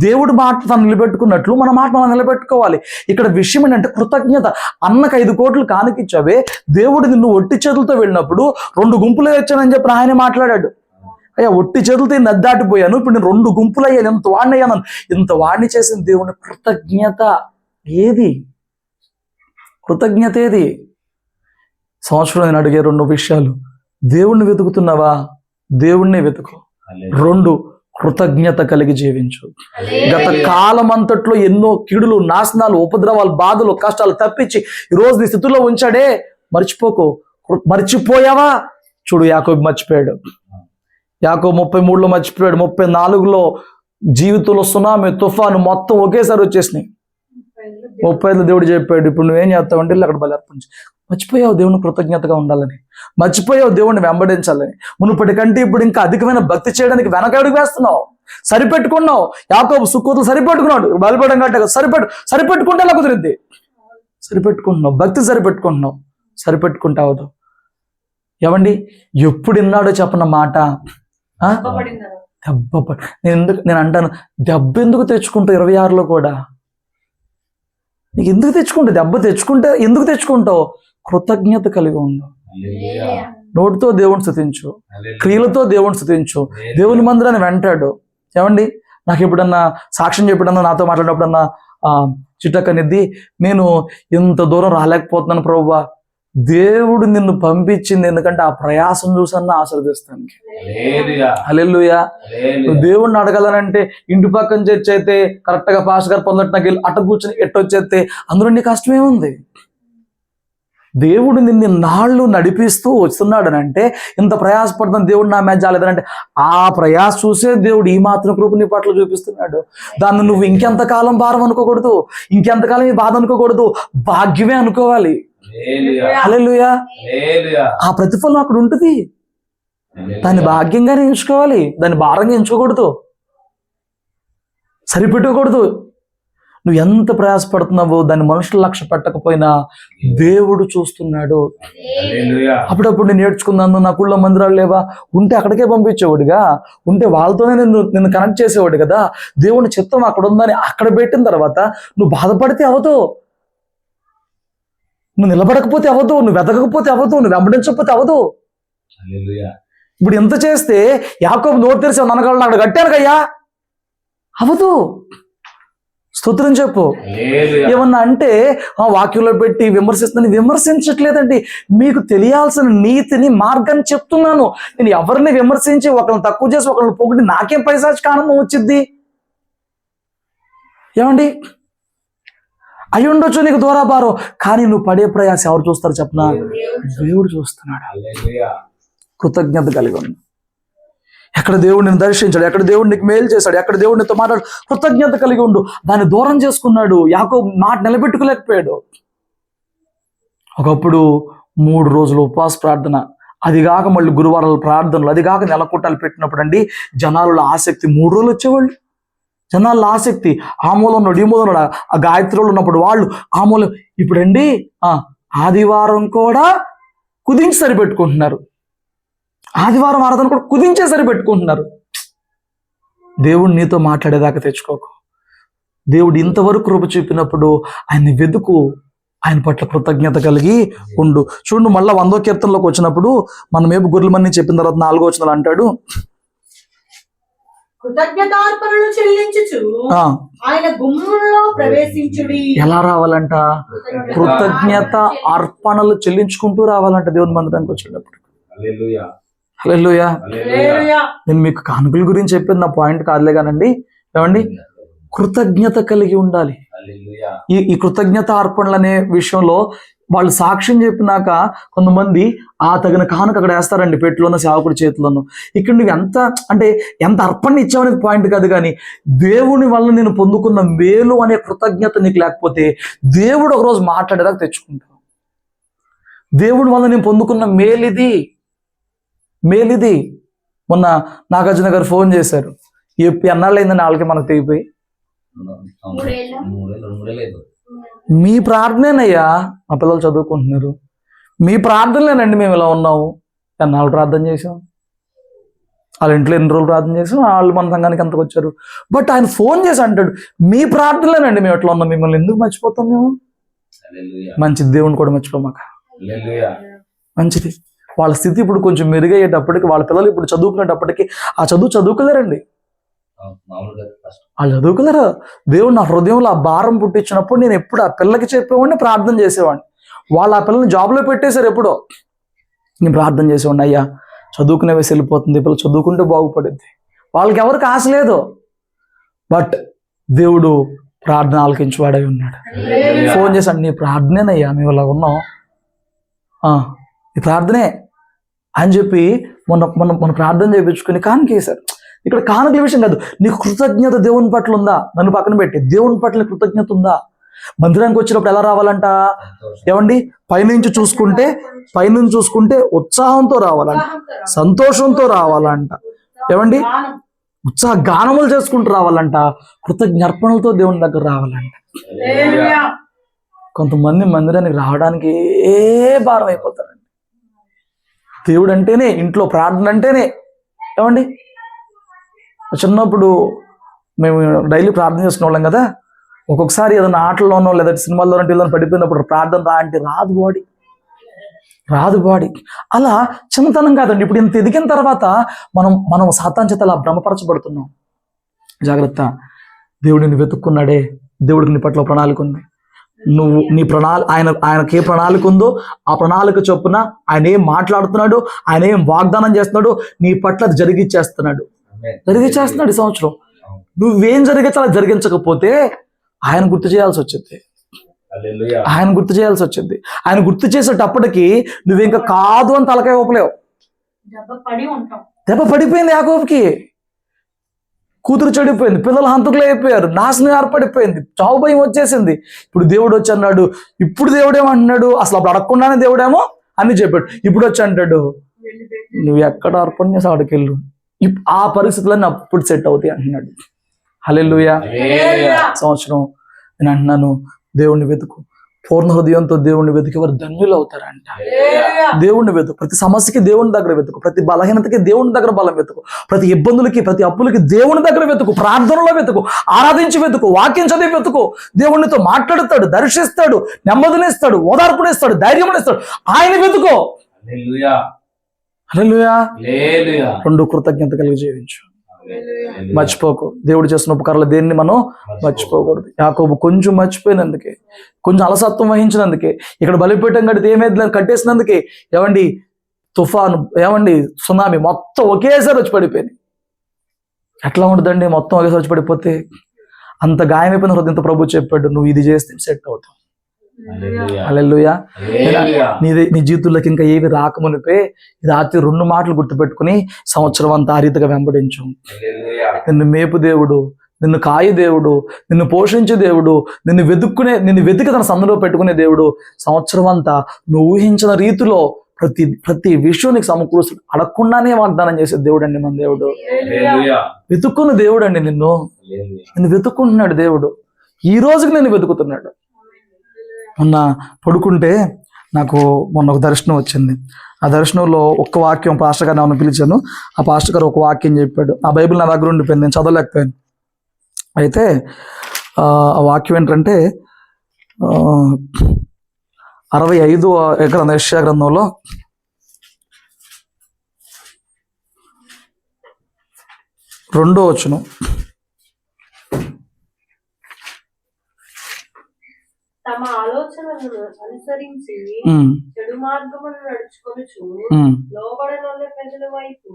దేవుడి మాట తను నిలబెట్టుకున్నట్లు మన మాట మనం నిలబెట్టుకోవాలి. ఇక్కడ విషయం ఏంటంటే కృతజ్ఞత. అన్నకు 5 కోట్లు కానుకిచ్చావే, దేవుడు నిన్ను ఒట్టి చేతులతో వెళ్ళినప్పుడు 2 గుంపులు వచ్చానని చెప్పి ఆయన మాట్లాడాడు. అయ్యా, ఒట్టి చేతులతో నద్దాటిపోయాను, ఇప్పుడు నేను 2 గుంపులు అయ్యాను, ఇంత వాడిని అయ్యాను. ఇంత వాడిని చేసిన దేవుని కృతజ్ఞత ఏది? కృతజ్ఞత ఏది? సంవత్సరం నేను అడిగే 2 విషయాలు. దేవుణ్ణి వెతుకుతున్నావా? దేవుణ్ణి వెతుకు. 2, కృతజ్ఞత కలిగి జీవించు. గత కాలం అంతట్లో ఎన్నో కీడులు, నాశనాలు, ఉపద్రవాలు, బాధలు, కష్టాలు తప్పించి ఈరోజు నీ స్థితిలో ఉంచాడే. మర్చిపోకు. మర్చిపోయావా? చూడు, యాకోబు మర్చిపోయాడు. యాకోబు 33లో మర్చిపోయాడు. 34లో జీవితంలో సునామీ, తుఫాను మొత్తం ఒకేసారి వచ్చేసినాయి. 35లో దేవుడు చెప్పాడు, ఇప్పుడు నువ్వేం చేస్తావంటే అక్కడ బలి అర్పించు. మర్చిపోయావు దేవుని కృతజ్ఞతగా ఉండాలని, మర్చిపోయావు దేవుణ్ణి వెంబడించాలని. మునుపటి కంటే ఇప్పుడు ఇంకా అధికమైన భక్తి చేయడానికి వెనకడుగు వేస్తున్నావు, సరిపెట్టుకున్నావు. యాకోబు సుక్కోతులు సరిపెట్టుకున్నాడు, బలిపీఠం కట్టాక సరిపెట్టుకుంటే ఎలా కుదిరిద్ది? సరిపెట్టుకుంటున్నావు, భక్తి సరిపెట్టుకుంటావు. ఏమండి, ఎప్పుడు విన్నాడో చెప్పన్న మాట, దెబ్బ. నేను అంటాను, దెబ్బ ఎందుకు తెచ్చుకుంటావు 26లో కూడా? నీకు ఎందుకు తెచ్చుకుంటావు దెబ్బ? ఎందుకు తెచ్చుకుంటావు? కృతజ్ఞత కలిగి ఉండు. నోటితో దేవుని స్తుతించు, క్రియలతో దేవుని స్తుతించు. దేవుని మందిరాన్ని వెంటాడు. ఏమండి, నాకు ఎప్పుడన్నా సాక్ష్యం చెప్పడన్నా, నాతో మాట్లాడినప్పుడన్నా చిట్టక్కనిద్ది, నేను ఇంత దూరం రాలేకపోతున్నాను ప్రభువా, దేవుడు నిన్ను పంపించింది ఎందుకంటే ఆ ప్రయాసం చూసన్నా ఆశీర్వదిస్తానికి. హల్లెలూయా. నువ్వు దేవుడిని అడగాలనంటే ఇంటి పక్కన చర్చ అయితే కరెక్ట్ గా పాస్టర్ గారు పొందట్టు అట్ట కూర్చొని ఎట్టొచ్చేస్తే అందులో నీ కష్టమే ఉంది. దేవుడు నిన్ను నాళ్ళు నడిపిస్తూ వస్తున్నాడు అని అంటే, ఇంత ప్రయాసపడుతున్న దేవుడు నా మీద జాలేదనంటే, ఆ ప్రయాస చూసే దేవుడు ఈ మాత్రం కృప నీ పట్ల చూపిస్తున్నాడు. దాన్ని నువ్వు ఇంకెంతకాలం భారం అనుకోకూడదు, ఇంకెంతకాలం ఈ బాధ అనుకోకూడదు, భాగ్యమే అనుకోవాలి. హల్లెలూయా. ఆ ప్రతిఫలం అక్కడ ఉంటుంది. దాన్ని భాగ్యంగానే ఎంచుకోవాలి, దాన్ని భారంగా ఎంచుకోకూడదు, సరిపెట్టుకోకూడదు. నువ్వు ఎంత ప్రయాసపడుతున్నావో దాన్ని మనుషులు లక్ష్య పెట్టకపోయినా దేవుడు చూస్తున్నాడు. అప్పుడప్పుడు నేను నేర్చుకున్నాను, నా ఊళ్ళో మందిరాలు లేవా, ఉంటే అక్కడికే పంపించేవాడిగా, ఉంటే వాళ్ళతోనే నిన్ను కనెక్ట్ చేసేవాడు కదా. దేవుని చిత్తం అక్కడ ఉందని అక్కడ పెట్టిన తర్వాత నువ్వు బాధపడితే అవదు, నువ్వు నిలబడకపోతే అవదు, నువ్వు వెతకకపోతే అవదు, నువ్వు వెంబడించకపోతే అవదు. ఇప్పుడు ఎంత చేస్తే యాకోబు నోరు తెరిచి నన్నగాళ్ళు అక్కడ కట్టాను కయ్యా, అవదు. స్తోత్రం చెప్పు. ఏమన్నా అంటే వాక్యంలో పెట్టి విమర్శిస్తున్నాను, విమర్శించట్లేదండి. మీకు తెలియాల్సిన నీతిని మార్గాన్ని చెప్తున్నాను. నేను ఎవరిని విమర్శించి ఒకరిని తక్కువ చేసి ఒకరిని పొగిడి నాకేం పైశాచిక ఆనందం వచ్చింది? ఏమండి, అయి ఉండొచ్చు నీకు దూరాభారం, కానీ నువ్వు పడే ప్రయాస ఎవరు చూస్తారు చెప్పనా? దేవుడు చూస్తున్నాడు. కృతజ్ఞత కలిగి ఉంది. ఎక్కడ దేవుడు నిన్ను దర్శించాడు, ఎక్కడ దేవుడు నీకు మేలు చేశాడు, ఎక్కడ దేవుడు నీతో మాట్లాడు, కృతజ్ఞత కలిగి ఉండు. దాన్ని దూరం చేసుకున్నాడు. యాకోబు మాట నిలబెట్టుకోలేకపోయాడు. ఒకప్పుడు 3 రోజులు ఉపవాస ప్రార్థన, అదిగాక మళ్ళీ గురువారాల ప్రార్థనలు, అదిగాక నెలకొట్టాలు పెట్టినప్పుడు అండి జనాలలో ఆసక్తి. 3 రోజులు వచ్చేవాళ్ళు జనాల్లో ఆసక్తి. ఆ మూలం ఉన్నాడు, ఈ మూలం ఉన్నాడు, ఆ గాయత్రులు ఉన్నప్పుడు వాళ్ళు ఆ మూలం. ఇప్పుడండి ఆదివారం కూడా కుదించి సరిపెట్టుకుంటున్నారు. ఆదివారం ఆరాధన కూడా కుదించే సరిపెట్టుకుంటున్నారు. దేవుడు నీతో మాట్లాడేదాకా తెచ్చుకోకు. దేవుడు ఇంతవరకు కృప చూపినప్పుడు ఆయన్ని వెతుకు, ఆయన పట్ల కృతజ్ఞత కలిగి ఉండు. చూడు, మళ్ళీ 100వ కీర్తనలోకి వచ్చినప్పుడు మనం ఏపు గొర్రెలమని చెప్పిన తర్వాత 4వ వచనంలో అంటాడు, కృతజ్ఞతార్పణలు చెల్లించుచు ఆయన గుమ్మంలో ప్రవేశించుడి. ఎలా రావాలంట? కృతజ్ఞత అర్పణలు చెల్లించుకుంటూ రావాలంట దేవుని మందిరానికి వచ్చినప్పుడు. హల్లెలూయా. నేను మీకు కానుకల గురించి చెప్పింది నా పాయింట్ కాదులే కానండి. ఏమండి, కృతజ్ఞత కలిగి ఉండాలి. ఈ కృతజ్ఞత అర్పణలు అనే విషయంలో వాళ్ళు సాక్ష్యం చెప్పినాక కొంతమంది తగిన కానుక అక్కడ వేస్తారండి, పెట్టులోనో సేవకుడి చేతిలోనో. ఇక్కడ నువ్వు ఎంత అర్పణ ఇచ్చావనేది పాయింట్ కాదు, కానీ దేవుని వల్ల నేను పొందుకున్న మేలు అనే కృతజ్ఞత నీకు లేకపోతే దేవుడు ఒకరోజు మాట్లాడేదాకా తెచ్చుకుంటావు. దేవుడి వల్ల నేను పొందుకున్న మేలిది. మొన్న నాగార్జున గారు ఫోన్ చేశారు, ఎన్నాళ్ళైందని వాళ్ళకి మనకు తెగిపోయి. మీ ప్రార్థనేనయ్యా, మా పిల్లలు చదువుకుంటున్నారు, మీ ప్రార్థనలేనండి మేము ఇలా ఉన్నాము. ఎన్నాళ్ళు ప్రార్థన చేసాం, వాళ్ళ ఇంట్లో ఎన్ని రోజులు ప్రార్థన చేసాం, వాళ్ళు మన సంఘానికి అంతకు వచ్చారు. బట్ ఆయన ఫోన్ చేసి అంటాడు, మీ ప్రార్థనలేనండి మేము ఎట్లా ఉన్నాం, మిమ్మల్ని ఎందుకు మర్చిపోతాం మేము? మంచిది, దేవుని కూడా మర్చిపోమాక. మంచిది. వాళ్ళ స్థితి ఇప్పుడు కొంచెం మెరుగయ్యేటప్పటికి, వాళ్ళ పిల్లలు ఇప్పుడు చదువుకునేటప్పటికి ఆ చదువుకోలేరండి. వాళ్ళు చదువుకోలేరు. దేవుడు నా హృదయంలో ఆ భారం పుట్టించినప్పుడు నేను ఎప్పుడు ఆ పిల్లకి చెప్పేవాడిని, ప్రార్థన చేసేవాడిని. వాళ్ళు ఆ పిల్లల్ని జాబ్లో పెట్టేశారు. ఎప్పుడో నేను ప్రార్థన చేసేవాడిని, అయ్యా చదువుకునే వయసు వెళ్ళిపోతుంది, పిల్లలు చదువుకుంటే బాగుపడుద్ది. వాళ్ళకి ఎవరికి ఆశ లేదు, బట్ దేవుడు ప్రార్థన ఆలకించువాడై ఉన్నాడు. ఫోన్ చేశాడు, నీ ప్రార్థనేనయ్యా మేము ఇలా ఉన్నాం, ఈ ప్రార్థనే అని చెప్పి మొన్న ప్రార్థన చేయించుకుని కానుకేశారు. ఇక్కడ కానుకల విషయం కాదు, నీకు కృతజ్ఞత దేవుని పట్ల ఉందా? నన్ను పక్కన పెట్టి దేవుని పట్ల కృతజ్ఞత ఉందా? మందిరానికి వచ్చినప్పుడు ఎలా రావాలంట? ఏమండి, పైనుంచి చూసుకుంటే ఉత్సాహంతో రావాలంట, సంతోషంతో రావాలంట. ఏమండి, ఉత్సాహ గానములు చేసుకుంటూ రావాలంట, కృతజ్ఞర్పణలతో దేవుని దగ్గర రావాలంట. కొంతమంది మందిరానికి రావడానికి భారం అయిపోతారండి. దేవుడు అంటేనే, ఇంట్లో ప్రార్థన అంటేనే. ఏమండి, చిన్నప్పుడు మేము డైలీ ప్రార్థన చేసుకునే వాళ్ళం కదా. ఒక్కొక్కసారి ఏదైనా ఆటల్లోనో లేదా సినిమాల్లోనో టీలోనో పడిపోయినప్పుడు ప్రార్థన రా అంటే రాదు బాడీ. అలా చిన్నతనం కాదండి. ఇప్పుడు ఇంత ఎదిగిన తర్వాత మనం సాతాను చేత అలా భ్రమపరచబడుతున్నాం. జాగ్రత్త. దేవుడిని వెతుక్కున్నాడే, దేవుడికి నీ పట్ల ప్రణాళిక ఉంది. నువ్వు నీ ఆయనకి ఏ ప్రణాళిక ఉందో ఆ ప్రణాళిక చొప్పున ఆయన ఏం మాట్లాడుతున్నాడు, ఆయన ఏం వాగ్దానం చేస్తున్నాడు, నీ పట్ల అది జరిగిచ్చేస్తున్నాడు. ఈ సంవత్సరం నువ్వేం జరిగించకపోతే ఆయన గుర్తు చేయాల్సి వచ్చింది. ఆయన గుర్తు చేసేటప్పటికి నువ్వు ఇంకా కాదు అని తలకాయ ఊపలేవు. దెబ్బ పడిపోయింది యాకోబుకి. కూతురు చెడిపోయింది, పిల్లలు హంతకులు అయిపోయారు, నాశనం ఏర్పడిపోయింది, చావు భయం వచ్చేసింది. ఇప్పుడు దేవుడు వచ్చి అన్నాడు, ఇప్పుడు దేవుడేమంటున్నాడు? అసలు అప్పుడు అడగకుండానే దేవుడేమో అని చెప్పాడు. ఇప్పుడు వచ్చి అంటాడు, నువ్వు ఎక్కడ అర్పణ చేసి అక్కడికి వెళ్ళు, ఆ పరిస్థితులన్నీ అప్పుడు సెట్ అవుతాయి అంటున్నాడు. హల్లెలూయా. సంవత్సరం నేను అంటున్నాను, దేవుణ్ణి వెతుకు. పూర్ణ హృదయంతో దేవుణ్ణి వెతికి వారు ధన్యులు అవుతారంట. దేవుణ్ణి వెతుకు. ప్రతి సమస్యకి దేవుని దగ్గర వెతుకు, ప్రతి బలహీనతకి దేవుని దగ్గర బలం వెతుకు, ప్రతి ఇబ్బందులకి ప్రతి అప్పులకి దేవుని దగ్గర వెతుకు, ప్రార్థనలో వెతుకు, ఆరాధించి వెతుకు, వాక్యం చదివి వెతుకు. దేవునితో మాట్లాడుతాడు, దర్శిస్తాడు, నెమ్మదినిస్తాడు, ఓదార్పునిస్తాడు, ధైర్యమునిస్తాడు. ఆయన వెతుకో. హల్లెలూయా. 2 కృతజ్ఞత కలిగి జీవించు. మర్చిపోకు. దేవుడు చేసిన ఉపకారాలు దేన్ని మనం మర్చిపోకూడదు. యాకోబు కొంచెం మర్చిపోయినందుకే, కొంచెం అలసత్వం వహించినందుకే, ఇక్కడ బలిపీఠం కడితే ఏమైంది కట్టేసినందుకే ఏమండి తుఫాను, ఏమండి సునామీ మొత్తం ఒకేసారి వచ్చి పడిపోయింది. ఎట్లా ఉంటుందండి మొత్తం ఒకేసారి వచ్చి పడిపోతే? అంత గాయమైపోయిన హృదయంతో ప్రభు చెప్పాడు, నువ్వు ఇది చేస్తే సెట్ అవుతావు. హల్లెలూయా. నీ జీవితంలోకి ఇంకా ఏవి రాకమునిపే ఈ రాత్రి 2 మాటలు గుర్తుపెట్టుకుని సంవత్సరం అంతా ఆ రీతిగా వెంబడించు. నిన్ను మేపు దేవుడు, నిన్ను కాయి దేవుడు, నిన్ను పోషించే దేవుడు, నిన్ను వెతికి తన సందులో పెట్టుకునే దేవుడు సంవత్సరం అంతా నువ్వు ఊహించిన రీతిలో ప్రతి విషయం నీకు సమకూరుస్తూ అడగకుండానే వాగ్దానం చేసే దేవుడు అండి మన దేవుడు. వెతుక్కున్న దేవుడు అండి. నిన్ను వెతుక్కుంటున్నాడు దేవుడు. ఈ రోజుకి నేను వెతుకుతున్నాడు. మొన్న పడుకుంటే నాకు ఒక దర్శనం వచ్చింది. ఆ దర్శనంలో ఒక్క వాక్యం పాస్టర్ గారిని నేను పిలిచాను. ఆ పాస్టర్ గారు ఒక వాక్యం చెప్పాడు. ఆ బైబిల్ నా దగ్గర ఉండిపోయింది, నేను చదవలేకపోయాను. అయితే ఆ వాక్యం ఏంటంటే 65వ గ్రంథం యెషయా గ్రంథంలో 2వ వచనం. తమ ఆలోచనలను అనుసరించి చెడు మార్గమును నడుచుకొనుచు లోబడనొల్ల ప్రజల వైపు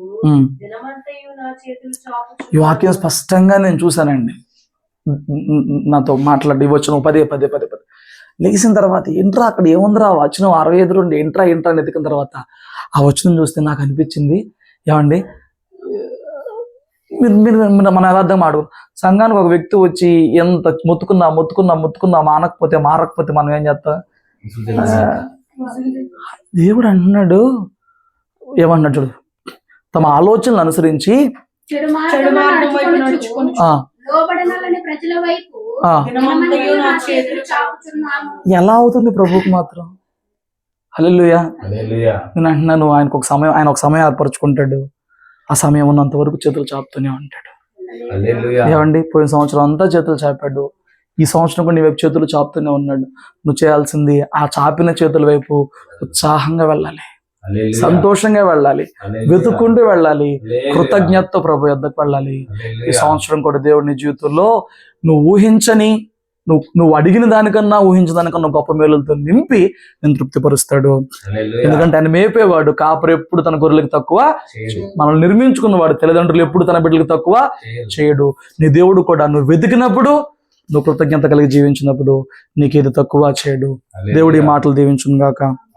దినమంతయు నా చేతులు చాపుచు. ఈ వాక్యం స్పష్టంగా నేను చూశానండి. నాతో మాట్లాడి వచ్చిన పదే లేచిన తర్వాత ఏంట్రా అక్కడ ఏముందిరా వచనం 65 నుండి ఏంట్రా అని ఎతికిన తర్వాత ఆ వచనం చూస్తే నాకు అనిపించింది, ఏమండి మీరు మన యథార్థంగా ఆడు సంఘానికి ఒక వ్యక్తి వచ్చి ఎంత మొత్తుకున్నా మారకపోతే మనం ఏం చేస్తాం? దేవుడు అంటున్నాడు, ఏమన్నాడు చూడు, తమ ఆలోచనలు అనుసరించి ఎలా అవుతుంది ప్రభువుకి మాత్రం? హల్లెలూయా. నేను అంటున్నాను, ఆయన ఒక సమయం ఏర్పరచుకుంటాడు. ఆ సమయం ఉన్నంత వరకు చేతులు చాపుతూనే ఉంటాడు. ఏమండి పోయిన సంవత్సరం అంతా చేతులు చాపాడు, ఈ సంవత్సరం కూడా నీ వైపు చేతులు చాపుతూనే ఉన్నాడు. నువ్వు చేయాల్సింది ఆ చాపిన చేతుల వైపు ఉత్సాహంగా వెళ్ళాలి, సంతోషంగా వెళ్ళాలి, వెతుక్కుంటూ వెళ్ళాలి, కృతజ్ఞతతో ప్రభు యొద్దకు వెళ్ళాలి. ఈ సంవత్సరం కూడా దేవుడి జీవితంలో నువ్వు అడిగిన దానికన్నా ఊహించిన దానికన్నా గొప్ప మేలులతో నింపి నేను తృప్తిపరుస్తాడు. ఎందుకంటే ఆయన మేపేవాడు, కాపరి ఎప్పుడు తన గొర్రెలకు తక్కువ, మనల్ని నిర్మించుకున్నవాడు తల్లిదండ్రులు ఎప్పుడు తన బిడ్డలకు తక్కువ చేయడు. నీ దేవుడు కూడా నువ్వు వెతికినప్పుడు, నువ్వు కృతజ్ఞత కలిగి జీవించినప్పుడు నీకేది తక్కువ చేయడు. దేవుడి మాటలు దీవించును గాక.